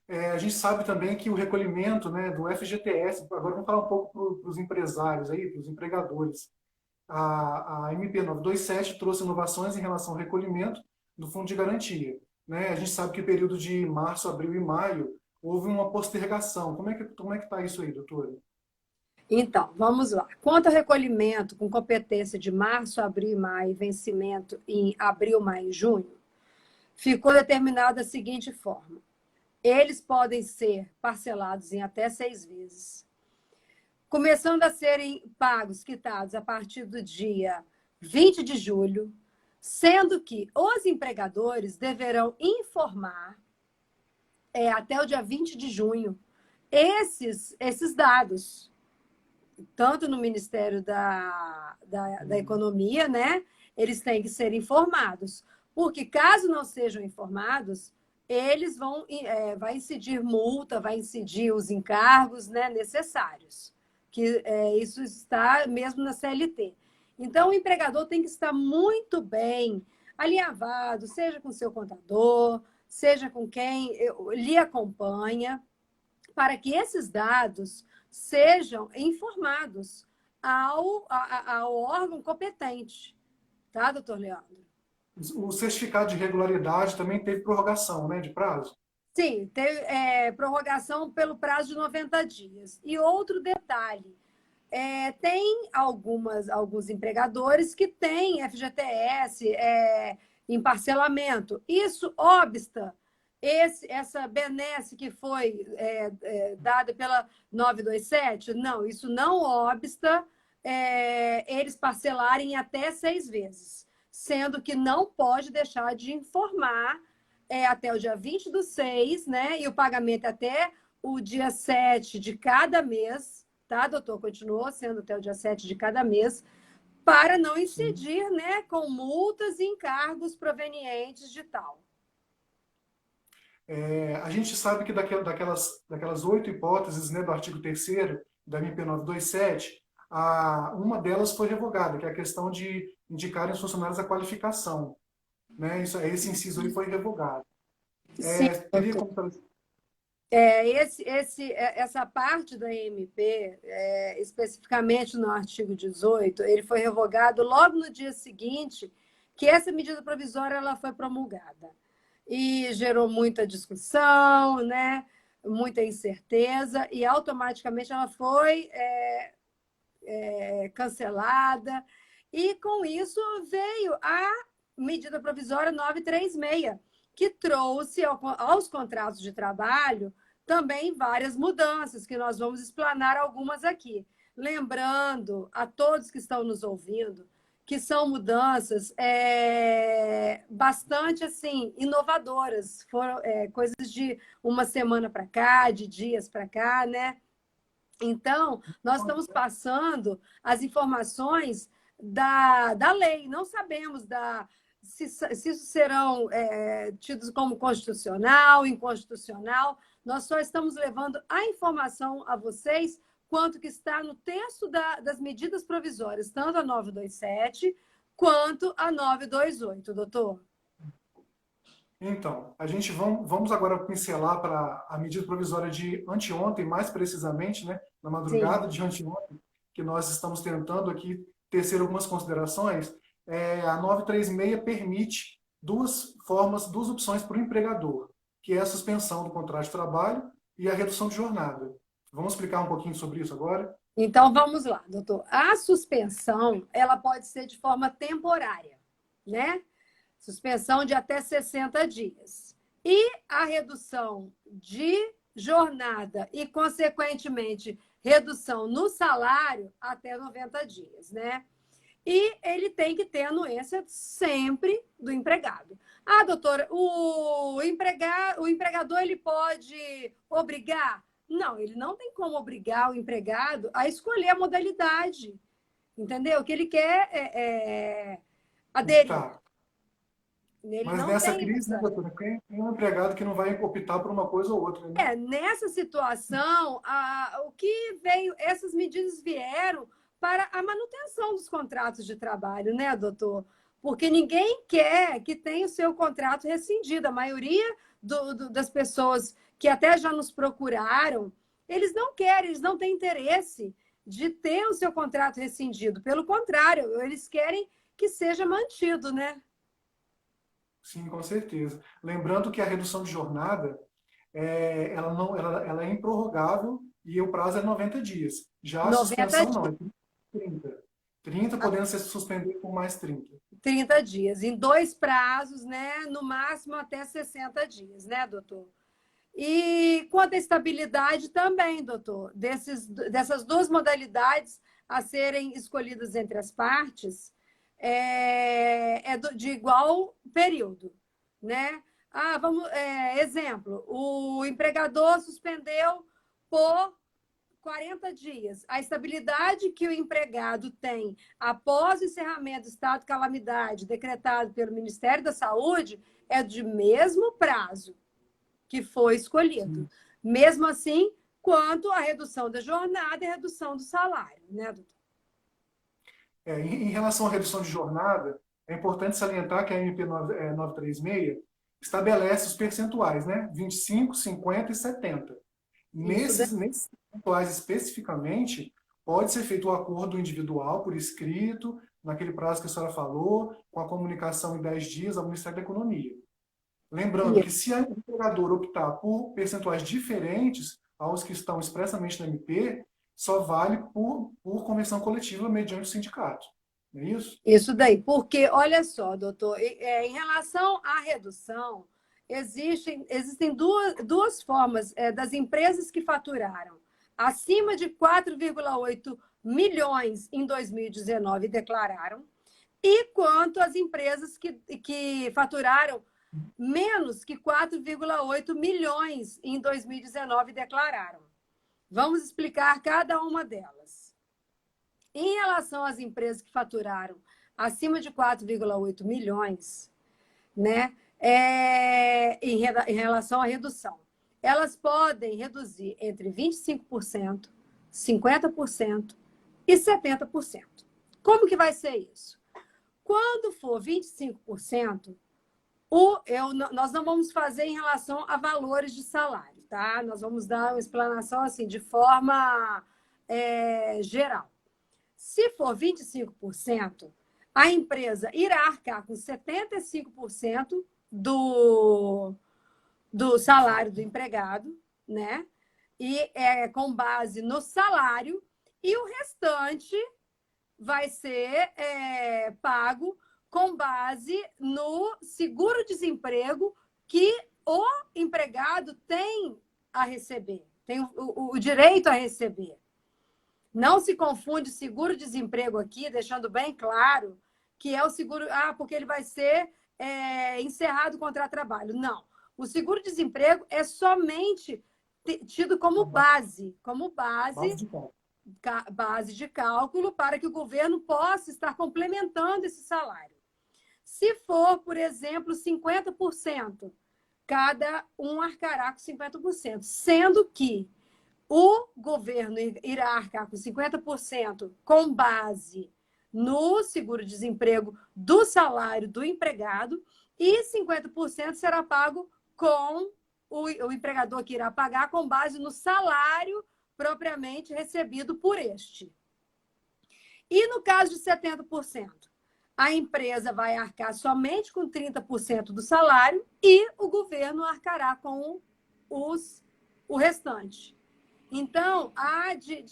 Speaker 2: A gente sabe também que o recolhimento, né, do FGTS, agora vamos falar um pouco para os empresários, para os empregadores. A MP 927 trouxe inovações em relação ao recolhimento do Fundo de Garantia. Né? A gente sabe que o período de março, abril e maio houve uma postergação. Como é que está isso aí, doutora?
Speaker 1: Então, vamos lá. Quanto ao recolhimento com competência de março, abril e maio, vencimento em abril, maio e junho, ficou determinado da seguinte forma. Eles podem ser parcelados em até 6 vezes, começando a serem pagos, quitados, a partir do dia 20 de julho, sendo que os empregadores deverão informar até o dia 20 de junho esses dados, tanto no Ministério da Economia, né? Eles têm que ser informados, porque caso não sejam informados, eles vai incidir multa, vai incidir os encargos, né, necessários, que isso está mesmo na CLT. Então, o empregador tem que estar muito bem alinhavado, seja com o seu contador, seja com quem lhe acompanha, para que esses dados sejam informados ao órgão competente. Tá, doutor Leandro?
Speaker 2: O certificado de regularidade também teve prorrogação, né, de prazo?
Speaker 1: Sim, teve prorrogação pelo prazo de 90 dias. E outro detalhe, tem alguns empregadores que têm FGTS em parcelamento. Isso obsta essa benesse que foi dada pela 927? Não, isso não obsta eles parcelarem até 6 vezes, sendo que não pode deixar de informar até o dia 20/6, né? E o pagamento até o dia 7 de cada mês, tá, doutor? Continuou sendo até o dia 7 de cada mês, para não incidir, né, com multas e encargos provenientes de tal.
Speaker 2: A gente sabe que daquelas 8 hipóteses, né, do artigo 3º da MP 927, uma delas foi revogada, que é a questão de indicarem os funcionários a qualificação. Né? Esse inciso aí foi revogado.
Speaker 1: Sim, essa parte da MP, especificamente no artigo 18, ele foi revogado logo no dia seguinte que essa medida provisória ela foi promulgada. E gerou muita discussão, né? Muita incerteza, e automaticamente ela foi cancelada. E com isso veio a medida provisória 936, que trouxe aos contratos de trabalho também várias mudanças, que nós vamos explanar algumas aqui. Lembrando a todos que estão nos ouvindo que são mudanças bastante assim, inovadoras. Foram coisas de uma semana para cá, de dias para cá, né? Então, nós estamos passando as informações da lei. Não sabemos se isso serão tidos como constitucional, inconstitucional. Nós só estamos levando a informação a vocês quanto que está no texto das medidas provisórias, tanto a 927 quanto a 928, doutor.
Speaker 2: Então, vamos agora pincelar para a medida provisória de anteontem, mais precisamente, né, na madrugada
Speaker 1: Sim.
Speaker 2: de anteontem, que nós estamos tentando aqui tecer algumas considerações. A 936 permite duas opções para o empregador, que é a suspensão do contrato de trabalho e a redução de jornada. Vamos explicar um pouquinho sobre isso agora?
Speaker 1: Então, vamos lá, doutor. A suspensão, ela pode ser de forma temporária, né? Suspensão de até 60 dias. E a redução de jornada e, consequentemente, redução no salário até 90 dias, né? E ele tem que ter anuência sempre do empregado. Ah, doutora, o empregador ele pode obrigar? Não, ele não tem como obrigar o empregado a escolher a modalidade, entendeu? O que ele quer é aderir.
Speaker 2: Tá.
Speaker 1: Ele
Speaker 2: Mas
Speaker 1: não
Speaker 2: nessa
Speaker 1: tem
Speaker 2: crise, né,
Speaker 1: essa.
Speaker 2: doutora, tem um empregado que não vai optar por uma coisa ou outra, né?
Speaker 1: Nessa situação, o que veio, essas medidas vieram para a manutenção dos contratos de trabalho, né, doutor? Porque ninguém quer que tenha o seu contrato rescindido. A maioria das pessoas que até já nos procuraram, eles não querem, eles não têm interesse de ter o seu contrato rescindido. Pelo contrário, eles querem que seja mantido, né?
Speaker 2: Sim, com certeza. Lembrando que a redução de jornada, ela é improrrogável e o prazo é 90 dias. Já a
Speaker 1: 90
Speaker 2: suspensão não,
Speaker 1: dias.
Speaker 2: é 30. 30 podendo ser suspendido por mais 30.
Speaker 1: 30 dias, em dois prazos, né? No máximo até 60 dias, né, doutor? E quanto à estabilidade também, doutor, dessas duas modalidades a serem escolhidas entre as partes, de igual período, né? Exemplo, o empregador suspendeu por 40 dias. A estabilidade que o empregado tem após o encerramento do estado de calamidade decretado pelo Ministério da Saúde é de mesmo prazo que foi escolhido.
Speaker 2: Sim.
Speaker 1: Mesmo assim, quanto à redução da jornada e a redução do salário, né, doutor?
Speaker 2: Em relação à redução de jornada, é importante salientar que a MP 936 estabelece os percentuais, né? 25, 50 e 70.
Speaker 1: Isso daí.
Speaker 2: Nesses percentuais especificamente, pode ser feito o acordo individual, por escrito, naquele prazo que a senhora falou, com a comunicação em 10 dias ao Ministério da Economia. Lembrando que se o empregador optar por percentuais diferentes aos que estão expressamente na MP, só vale por convenção coletiva mediante o sindicato. Não é isso?
Speaker 1: Isso daí, porque, olha só, doutor, em relação à redução, existem duas formas das empresas que faturaram acima de 4,8 milhões em 2019 declararam, e quanto às empresas que faturaram menos que 4,8 milhões em 2019 declararam. Vamos explicar cada uma delas. Em relação às empresas que faturaram acima de 4,8 milhões, né, em relação à redução, elas podem reduzir entre 25%, 50% e 70%. Como que vai ser isso? Quando for 25%, nós não vamos fazer em relação a valores de salário, tá? Nós vamos dar uma explanação assim, de forma geral. Se for 25%, a empresa irá arcar com 75% do salário do empregado, né? E com base no salário, e o restante vai ser pago com base no seguro-desemprego que o empregado tem a receber, tem o direito a receber. Não se confunde seguro-desemprego aqui, deixando bem claro que é o seguro, porque ele vai ser encerrado o contrato de trabalho. Não. O seguro-desemprego é somente tido como base de cálculo para que o governo possa estar complementando esse salário. Se for, por exemplo, 50%, cada um arcará com 50%, sendo que o governo irá arcar com 50% com base no seguro-desemprego do salário do empregado e 50% será pago com o empregador que irá pagar com base no salário propriamente recebido por este. E no caso de 70%, a empresa vai arcar somente com 30% do salário e o governo arcará com o restante. Então, há de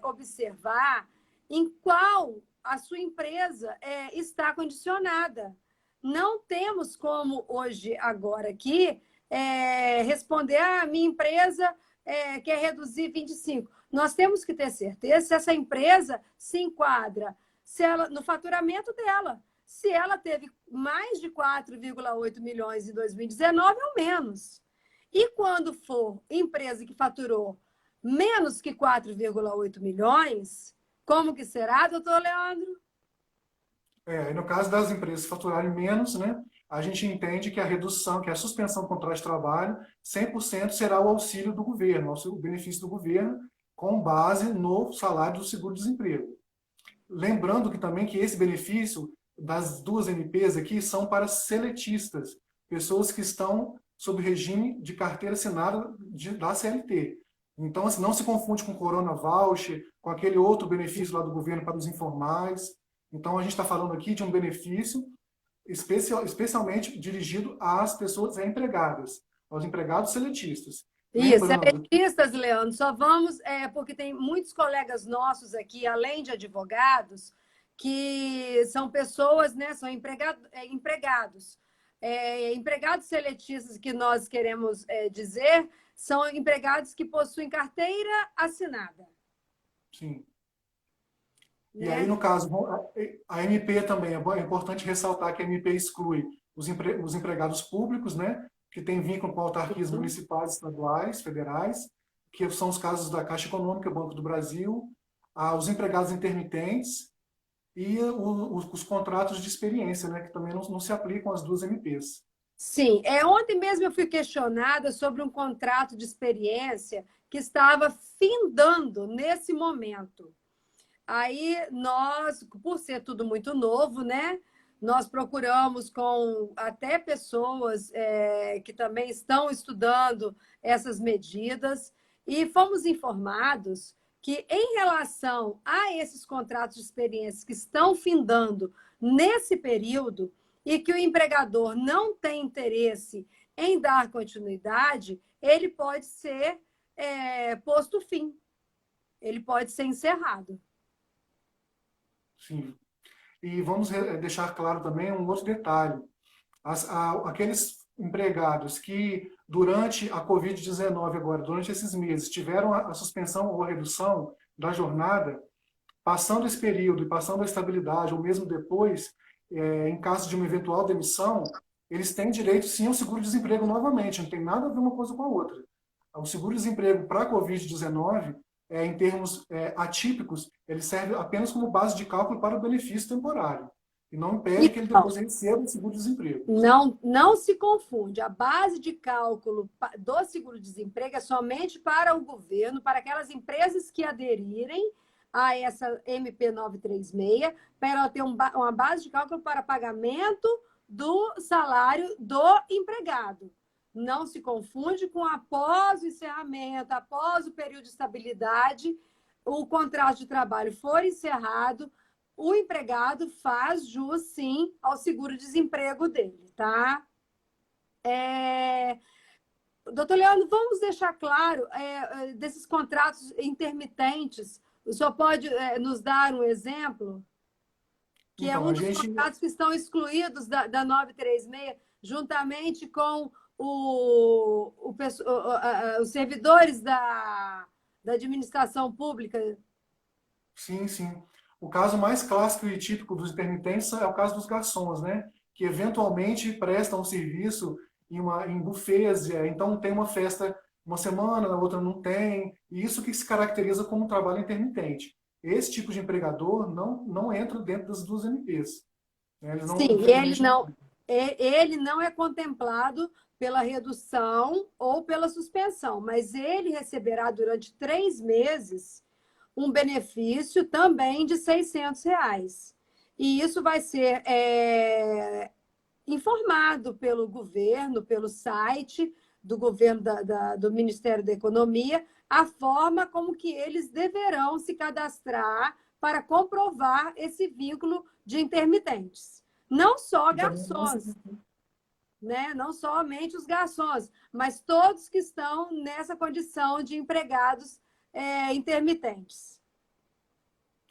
Speaker 1: observar em qual a sua empresa está condicionada. Não temos como hoje, agora aqui, responder, a minha empresa quer reduzir 25%. Nós temos que ter certeza se essa empresa se enquadra no faturamento dela. Se ela teve mais de 4,8 milhões em 2019 ou menos. E quando for empresa que faturou menos que 4,8 milhões, como que será, doutor Leandro?
Speaker 2: E no caso das empresas faturarem menos, né, a gente entende que a redução, que a suspensão do contrato de trabalho, 100% será o auxílio do governo, o benefício do governo, com base no salário do seguro-desemprego. Lembrando que também que esse benefício das duas MPs aqui são para seletistas, pessoas que estão sob regime de carteira assinada da CLT. Então, assim, não se confunde com Corona Voucher, com aquele outro benefício lá do governo para os informais. Então, a gente está falando aqui de um benefício especialmente dirigido às pessoas empregadas, aos empregados seletistas.
Speaker 1: Isso, seletistas, Leandro, só vamos, porque tem muitos colegas nossos aqui, além de advogados, que são pessoas, né, são empregados. Empregados seletistas que nós queremos dizer são empregados que possuem carteira assinada.
Speaker 2: Sim.
Speaker 1: Né?
Speaker 2: E aí, no caso, a MP também, é importante ressaltar que a MP exclui os empregados públicos, né, que tem vínculo com autarquias municipais, estaduais, federais, que são os casos da Caixa Econômica, Banco do Brasil, os empregados intermitentes e os contratos de experiência, né, que também não se aplicam às duas MPs.
Speaker 1: Sim, ontem mesmo eu fui questionada sobre um contrato de experiência que estava findando nesse momento. Aí nós, por ser tudo muito novo, né? Nós procuramos com até pessoas que também estão estudando essas medidas e fomos informados que, em relação a esses contratos de experiência que estão findando nesse período e que o empregador não tem interesse em dar continuidade, ele pode ser posto fim, ele pode ser encerrado.
Speaker 2: Sim. E vamos deixar claro também um outro detalhe. Aqueles empregados que, durante a Covid-19 agora, durante esses meses, tiveram a suspensão ou a redução da jornada, passando esse período e passando a estabilidade, ou mesmo depois, em caso de uma eventual demissão, eles têm direito, sim, ao seguro-desemprego novamente. Não tem nada a ver uma coisa com a outra. O seguro-desemprego para a Covid-19, em termos atípicos, ele serve apenas como base de cálculo para o benefício temporário. E não impede que ele depois receba o seguro-desemprego.
Speaker 1: Não se confunde. A base de cálculo do seguro-desemprego é somente para o governo, para aquelas empresas que aderirem a essa MP 936, para ela ter uma base de cálculo para pagamento do salário do empregado. Não se confunde com após o encerramento, após o período de estabilidade, o contrato de trabalho for encerrado, o empregado faz jus, sim, ao seguro-desemprego dele, tá? Doutor Leandro, vamos deixar claro desses contratos intermitentes. O senhor pode nos dar um exemplo? Que
Speaker 2: então,
Speaker 1: é um dos contratos que estão excluídos da 936, juntamente com os servidores da administração pública.
Speaker 2: Sim, sim. O caso mais clássico e típico dos intermitentes é o caso dos garçons, né? Que eventualmente prestam um serviço em buffets, então tem uma festa uma semana, na outra não tem, e isso que se caracteriza como um trabalho intermitente. Esse tipo de empregador não entra dentro das duas MPs.
Speaker 1: Sim, ele não é contemplado pela redução ou pela suspensão, mas ele receberá durante 3 meses um benefício também de R$ 600. E isso vai ser informado pelo governo, pelo site do governo do Ministério da Economia, a forma como que eles deverão se cadastrar para comprovar esse vínculo de intermitentes. Não só garçons, né? Não somente os garçons, mas todos que estão nessa condição de empregados intermitentes.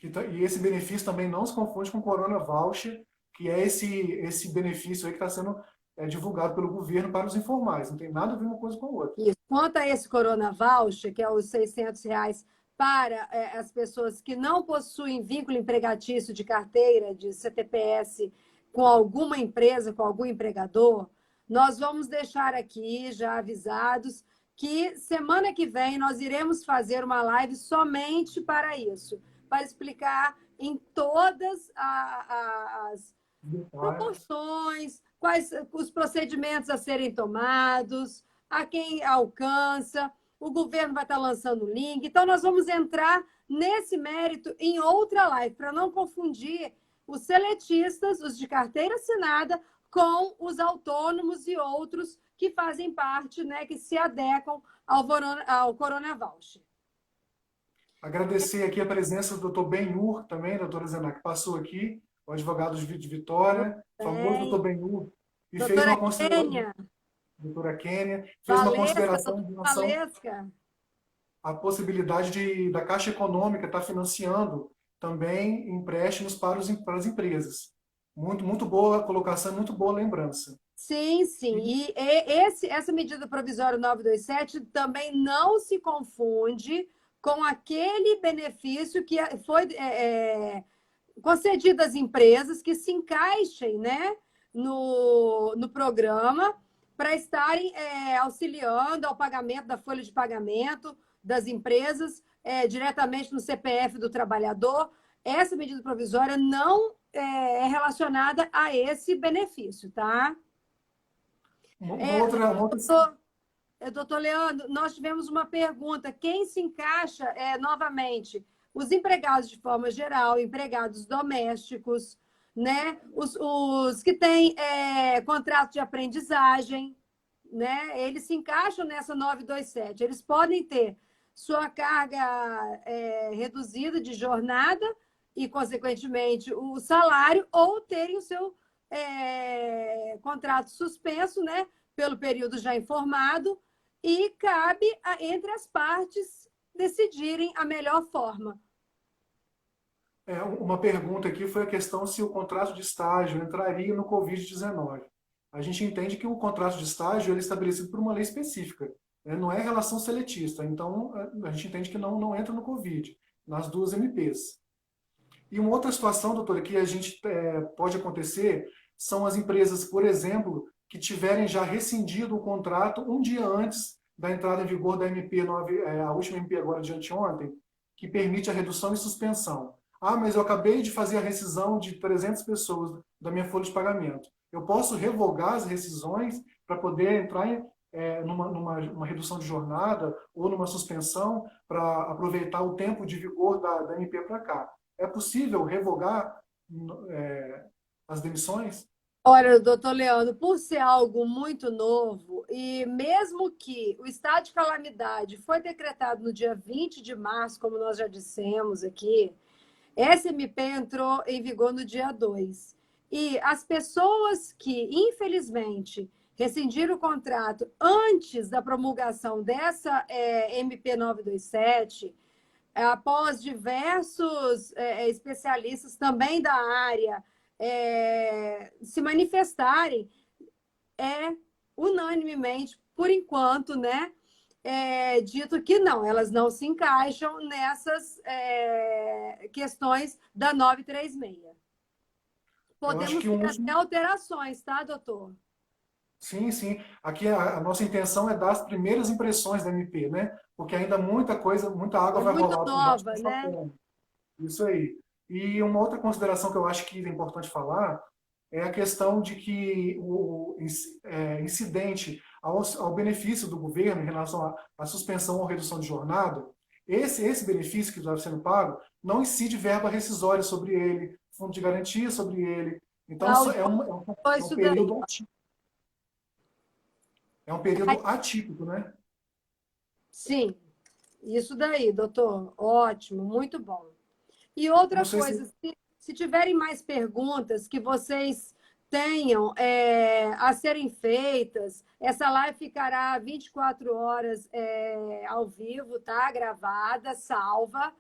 Speaker 2: E esse benefício também não se confunde com o Corona Voucher, que é esse benefício aí que está sendo divulgado pelo governo para os informais. Não tem nada a ver uma coisa com a outra.
Speaker 1: Isso. Quanto a esse Corona Voucher, que é os R$ 600 para as pessoas que não possuem vínculo empregatício de carteira, de CTPS, com alguma empresa, com algum empregador, nós vamos deixar aqui já avisados que semana que vem nós iremos fazer uma live somente para isso, para explicar em todas as proporções, quais os procedimentos a serem tomados, a quem alcança. O governo vai estar lançando o link. Então, nós vamos entrar nesse mérito em outra live, para não confundir os seletistas, os de carteira assinada, com os autônomos e outros que fazem parte, né, que se adequam ao Corona Voucher.
Speaker 2: Agradecer aqui a presença do Dr. Benhur também, doutora Zená, que passou aqui, o advogado de Vitória, famoso Dr. Benhur, e fez uma consideração. Doutora Kênia, fez uma consideração em relação à possibilidade da Caixa Econômica estar financiando também empréstimos para as empresas. Muito boa colocação, muito boa lembrança.
Speaker 1: Sim, sim. E essa medida provisória 927 também não se confunde com aquele benefício que foi concedido às empresas que se encaixem, né, no programa para estarem auxiliando ao pagamento da folha de pagamento das empresas diretamente no CPF do trabalhador. Essa medida provisória não é relacionada a esse benefício, tá? Doutor Leandro, nós tivemos uma pergunta. Quem se encaixa, novamente, os empregados de forma geral, empregados domésticos, né? Os que têm contrato de aprendizagem, né? Eles se encaixam nessa 927. Eles podem ter sua carga reduzida de jornada e, consequentemente, o salário, ou terem o seu contrato suspenso, né? Pelo período já informado, e cabe entre as partes decidirem a melhor forma.
Speaker 2: Uma pergunta aqui foi a questão se o contrato de estágio entraria no Covid-19. A gente entende que o contrato de estágio é estabelecido por uma lei específica, né? Não é relação seletista, então a gente entende que não entra no Covid, nas duas MPs. E uma outra situação, doutora, que a gente pode acontecer são as empresas, por exemplo, que tiverem já rescindido o contrato um dia antes da entrada em vigor da MP 9, a última MP agora de anteontem, que permite a redução e suspensão. Ah, mas eu acabei de fazer a rescisão de 300 pessoas da minha folha de pagamento. Eu posso revogar as rescisões para poder entrar numa redução de jornada ou numa suspensão para aproveitar o tempo de vigor da MP para cá. É possível revogar as demissões?
Speaker 1: Olha, doutor Leandro, por ser algo muito novo, e mesmo que o estado de calamidade foi decretado no dia 20 de março, como nós já dissemos aqui, essa MP entrou em vigor no dia 2. E as pessoas que, infelizmente, rescindiram o contrato antes da promulgação dessa MP 927, após diversos especialistas também da área se manifestarem, unanimemente, por enquanto, né, dito que não, elas não se encaixam nessas questões da 936. Podemos ter até alterações, tá, doutor?
Speaker 2: Sim, sim. Aqui a nossa intenção é dar as primeiras impressões da MP, né? Porque ainda muita coisa, muita água vai rolar.
Speaker 1: Muito nova, né?
Speaker 2: Isso aí. E uma outra consideração que eu acho que é importante falar é a questão de que o incidente ao benefício do governo em relação à suspensão ou redução de jornada, Esse benefício que está sendo pago não incide verba rescisória sobre ele, fundo de garantia sobre ele. Então,
Speaker 1: Não, foi
Speaker 2: é um
Speaker 1: isso daí.
Speaker 2: período atípico. É um período atípico, né?
Speaker 1: Sim, isso daí, doutor. Ótimo, muito bom. E
Speaker 2: Eu não
Speaker 1: outra
Speaker 2: sei
Speaker 1: coisa,
Speaker 2: se
Speaker 1: se tiverem mais perguntas que vocês tenham a serem feitas, essa live ficará 24 horas ao vivo, tá? Gravada, salva.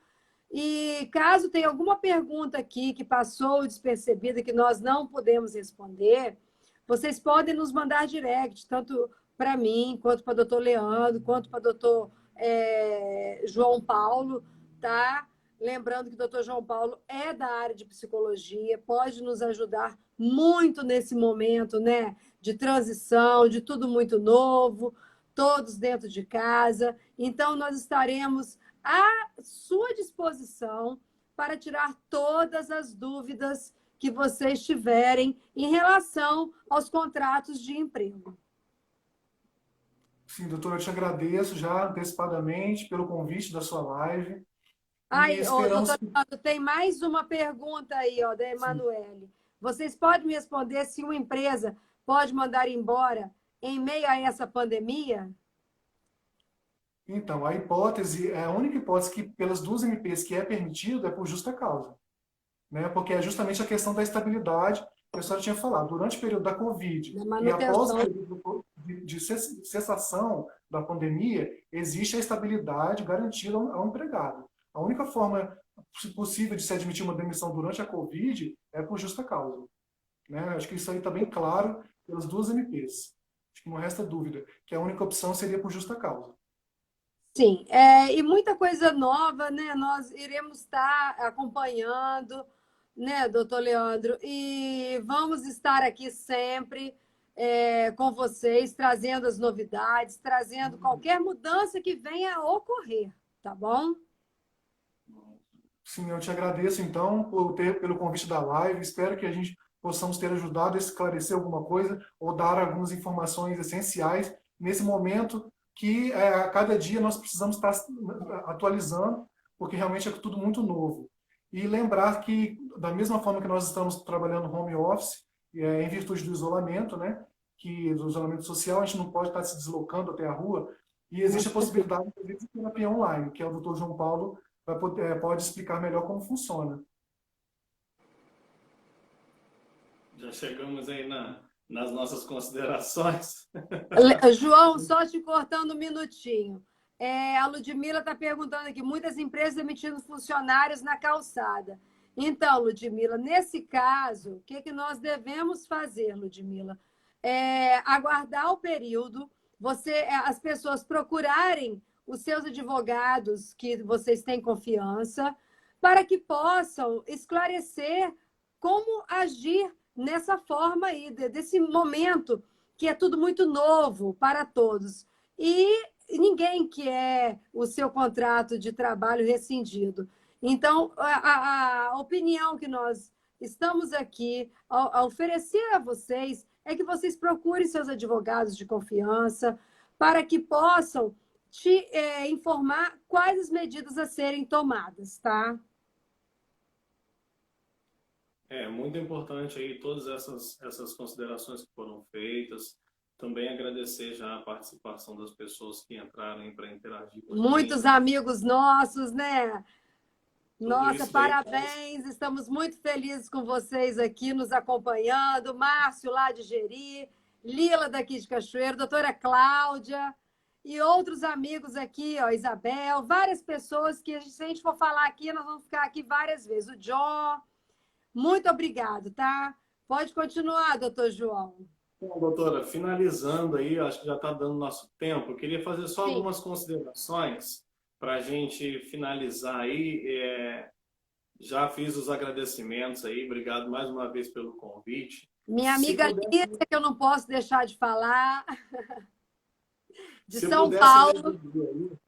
Speaker 1: E caso tenha alguma pergunta aqui que passou despercebida, que nós não podemos responder, vocês podem nos mandar direct, tanto para mim, quanto para o doutor Leandro, quanto para o doutor João Paulo, tá? Lembrando que o doutor João Paulo é da área de psicologia, pode nos ajudar muito nesse momento, né? De transição, de tudo muito novo, todos dentro de casa. Então, nós estaremos à sua disposição para tirar todas as dúvidas que vocês tiverem em relação aos contratos de emprego.
Speaker 2: sim, doutora, eu te agradeço já antecipadamente pelo convite da sua live e
Speaker 1: Aí, ô,
Speaker 2: esperamos
Speaker 1: doutor
Speaker 2: que...
Speaker 1: Leandro, tem mais uma pergunta aí, ó, da
Speaker 2: Sim.
Speaker 1: Emanuele. Vocês podem me responder se uma empresa pode mandar embora em meio a essa pandemia?
Speaker 2: Então, a única hipótese que, pelas duas MPs, que é permitido é por justa causa, né? Porque é justamente a questão da estabilidade, que a senhora tinha falado, durante o período da Covid
Speaker 1: Da
Speaker 2: e após o
Speaker 1: manutenção.
Speaker 2: período de cessação da pandemia, existe a estabilidade garantida ao empregado. A única forma possível de se admitir uma demissão durante a Covid é por justa causa, né? Acho que isso aí está bem claro pelas duas MPs. Acho que não resta dúvida que a única opção seria por justa causa.
Speaker 1: Sim, e muita coisa nova, né? Nós iremos estar acompanhando, né, doutor Leandro? E vamos estar aqui sempre com vocês, trazendo as novidades, trazendo qualquer mudança que venha a ocorrer, tá bom?
Speaker 2: Sim, eu te agradeço então pelo convite da live. Espero que a gente possamos ter ajudado a esclarecer alguma coisa ou dar algumas informações essenciais nesse momento que a cada dia nós precisamos estar atualizando, porque realmente é tudo muito novo. E lembrar que, da mesma forma que nós estamos trabalhando home office, em virtude do isolamento, né, que do isolamento social, a gente não pode estar se deslocando até a rua, e existe a possibilidade de terapia online, que é o Dr. João Paulo pode explicar melhor como funciona.
Speaker 3: Já chegamos aí nas nossas considerações.
Speaker 1: João, só te cortando um minutinho. A Ludmila está perguntando aqui, muitas empresas demitindo funcionários na calçada. Então, Ludmila, nesse caso, o que nós devemos fazer, Ludmila? Aguardar o período, as pessoas procurarem os seus advogados que vocês têm confiança, para que possam esclarecer como agir nessa forma aí, desse momento que é tudo muito novo para todos. E ninguém quer o seu contrato de trabalho rescindido. Então, a opinião que nós estamos aqui a oferecer a vocês é que vocês procurem seus advogados de confiança para que possam te informar quais as medidas a serem tomadas, tá?
Speaker 3: É muito importante aí todas essas considerações que foram feitas. Também agradecer já a participação das pessoas que entraram para interagir com a
Speaker 1: Muitos
Speaker 3: gente.
Speaker 1: amigos nossos, né?
Speaker 3: Tudo
Speaker 1: Nossa,
Speaker 3: isso daí.
Speaker 1: parabéns! Estamos muito felizes com vocês aqui nos acompanhando. Márcio, lá de Jeri, Lila, daqui de Cachoeiro, doutora Cláudia e outros amigos aqui, ó, Isabel, várias pessoas que, se a gente for falar aqui, nós vamos ficar aqui várias vezes. O John, muito obrigado, tá? Pode continuar, doutor João.
Speaker 3: Bom, doutora, finalizando aí, acho que já está dando nosso tempo. Eu queria fazer só
Speaker 1: Sim.
Speaker 3: algumas considerações para a gente finalizar aí. Já fiz os agradecimentos aí, obrigado mais uma vez pelo convite.
Speaker 1: Minha
Speaker 3: Se
Speaker 1: amiga
Speaker 3: pudesse,
Speaker 1: Lisa, que eu não posso deixar de falar, de
Speaker 3: se
Speaker 1: São
Speaker 3: pudesse
Speaker 1: Paulo.
Speaker 3: resumir aí,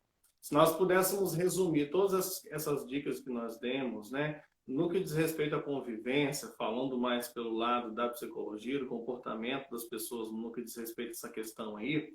Speaker 3: se nós pudéssemos resumir todas essas dicas que nós demos, né, no que diz respeito à convivência, falando mais pelo lado da psicologia, do comportamento das pessoas, no que diz respeito a essa questão aí,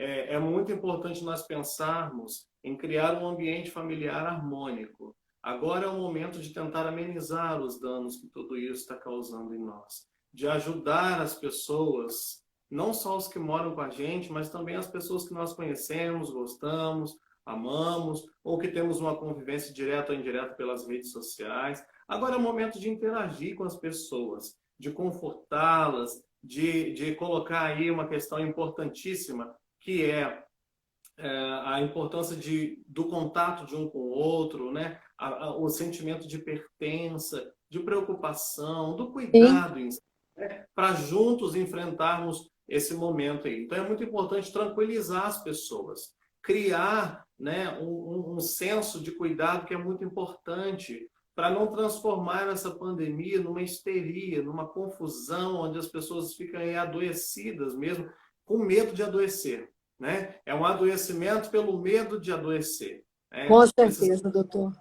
Speaker 3: é muito importante nós pensarmos em criar um ambiente familiar harmônico. Agora é o momento de tentar amenizar os danos que tudo isso está causando em nós, de ajudar as pessoas, não só os que moram com a gente, mas também as pessoas que nós conhecemos, gostamos, amamos, ou que temos uma convivência direta ou indireta pelas redes sociais. Agora é o momento de interagir com as pessoas, de confortá-las, de colocar aí uma questão importantíssima, que é a importância do contato de um com o outro, né? O sentimento de pertença, de preocupação, do cuidado em si, né? Para juntos enfrentarmos esse momento aí. Então é muito importante tranquilizar as pessoas, criar, né, um senso de cuidado que é muito importante para não transformar essa pandemia numa histeria, numa confusão, onde as pessoas ficam aí adoecidas mesmo, com medo de adoecer. Né? É um adoecimento pelo medo de adoecer. Né?
Speaker 1: Com certeza, doutor.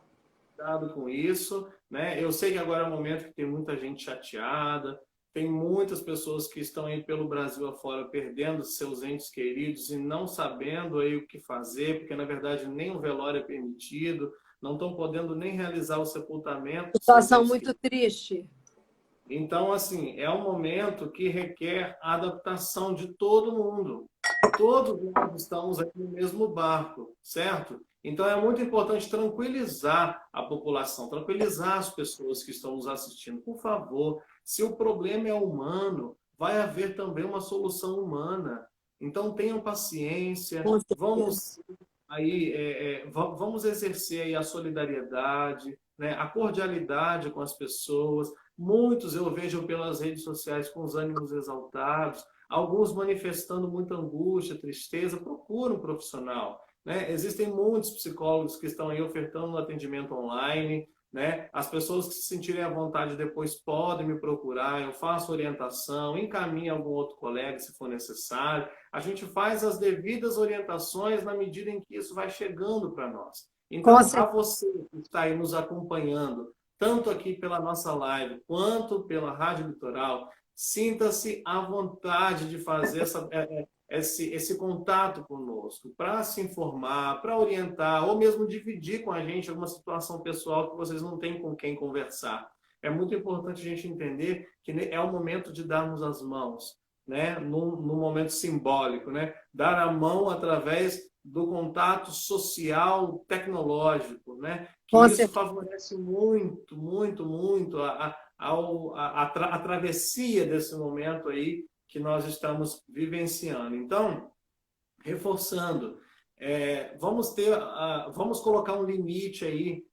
Speaker 3: Cuidado com isso. Né? Eu sei que agora é um momento que tem muita gente chateada, tem muitas pessoas que estão aí pelo Brasil afora perdendo seus entes queridos e não sabendo aí o que fazer, porque na verdade nem o velório é permitido, não estão podendo nem realizar o sepultamento.
Speaker 1: Situação muito triste.
Speaker 3: Então, assim, é um momento que requer a adaptação de todo mundo. Todos nós estamos aqui no mesmo barco, certo? Então, é muito importante tranquilizar a população, tranquilizar as pessoas que estão nos assistindo. Por favor, se o problema é humano, vai haver também uma solução humana. Então, tenham paciência, vamos exercer aí a solidariedade, né, a cordialidade com as pessoas. Muitos eu vejo pelas redes sociais com os ânimos exaltados, alguns manifestando muita angústia, tristeza. Procura um profissional. Né? Existem muitos psicólogos que estão aí ofertando atendimento online. Né? As pessoas que se sentirem à vontade depois podem me procurar, eu faço orientação, encaminho algum outro colega se for necessário. A gente faz as devidas orientações na medida em que isso vai chegando para nós. Então, a você que está aí nos acompanhando, tanto aqui pela nossa live, quanto pela Rádio Litoral, sinta-se à vontade de fazer esse contato conosco, para se informar, para orientar, ou mesmo dividir com a gente alguma situação pessoal que vocês não têm com quem conversar. É muito importante a gente entender que é o momento de darmos as mãos, né? Num momento simbólico, né? Dar a mão através do contato social tecnológico, né? Que isso favorece muito, muito, muito a travessia desse momento aí que nós estamos vivenciando. Então, reforçando, vamos colocar um limite aí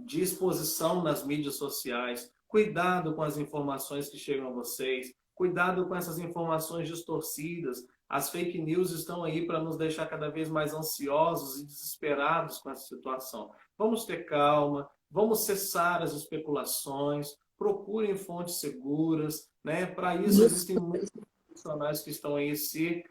Speaker 3: de exposição nas mídias sociais. Cuidado com as informações que chegam a vocês. Cuidado com essas informações distorcidas. As fake news estão aí para nos deixar cada vez mais ansiosos e desesperados com essa situação. Vamos ter calma, vamos cessar as especulações, procurem fontes seguras, né? Para isso existem muitos profissionais que estão aí se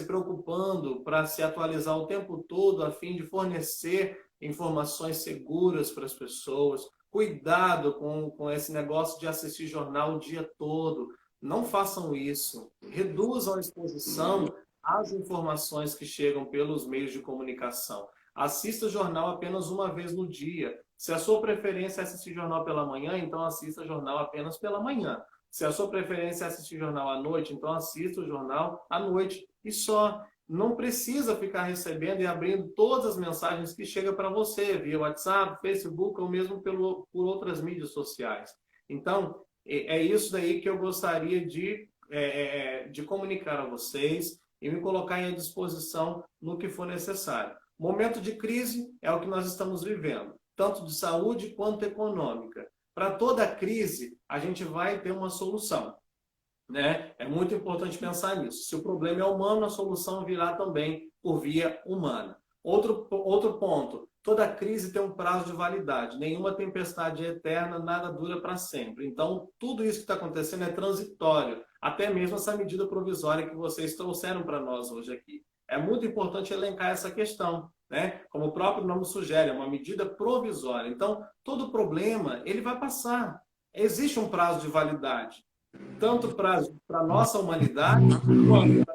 Speaker 3: preocupando para se atualizar o tempo todo a fim de fornecer informações seguras para as pessoas. Cuidado com esse negócio de assistir jornal o dia todo. Não façam isso. Reduzam a exposição às informações que chegam pelos meios de comunicação. Assista jornal apenas uma vez no dia. Se a sua preferência é assistir jornal pela manhã, então assista jornal apenas pela manhã. Se a sua preferência é assistir jornal à noite, então assista o jornal à noite. E só. Não precisa ficar recebendo e abrindo todas as mensagens que chegam para você via WhatsApp, Facebook ou mesmo por outras mídias sociais. Então, é isso daí que eu gostaria de comunicar a vocês e me colocar à disposição no que for necessário. Momento de crise é o que nós estamos vivendo, tanto de saúde quanto econômica. Para toda crise, a gente vai ter uma solução. Né? É muito importante pensar nisso. Se o problema é humano, a solução virá também por via humana. Outro ponto, toda crise tem um prazo de validade. Nenhuma tempestade é eterna, nada dura para sempre. Então, tudo isso que está acontecendo é transitório. Até mesmo essa medida provisória que vocês trouxeram para nós hoje aqui. É muito importante elencar essa questão. Né? Como o próprio nome sugere, é uma medida provisória. Então, todo problema ele vai passar. Existe um prazo de validade. Tanto para a nossa humanidade, quanto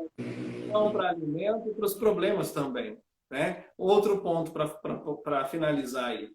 Speaker 3: solução para alimento e para os problemas também, né? Outro ponto para finalizar aí.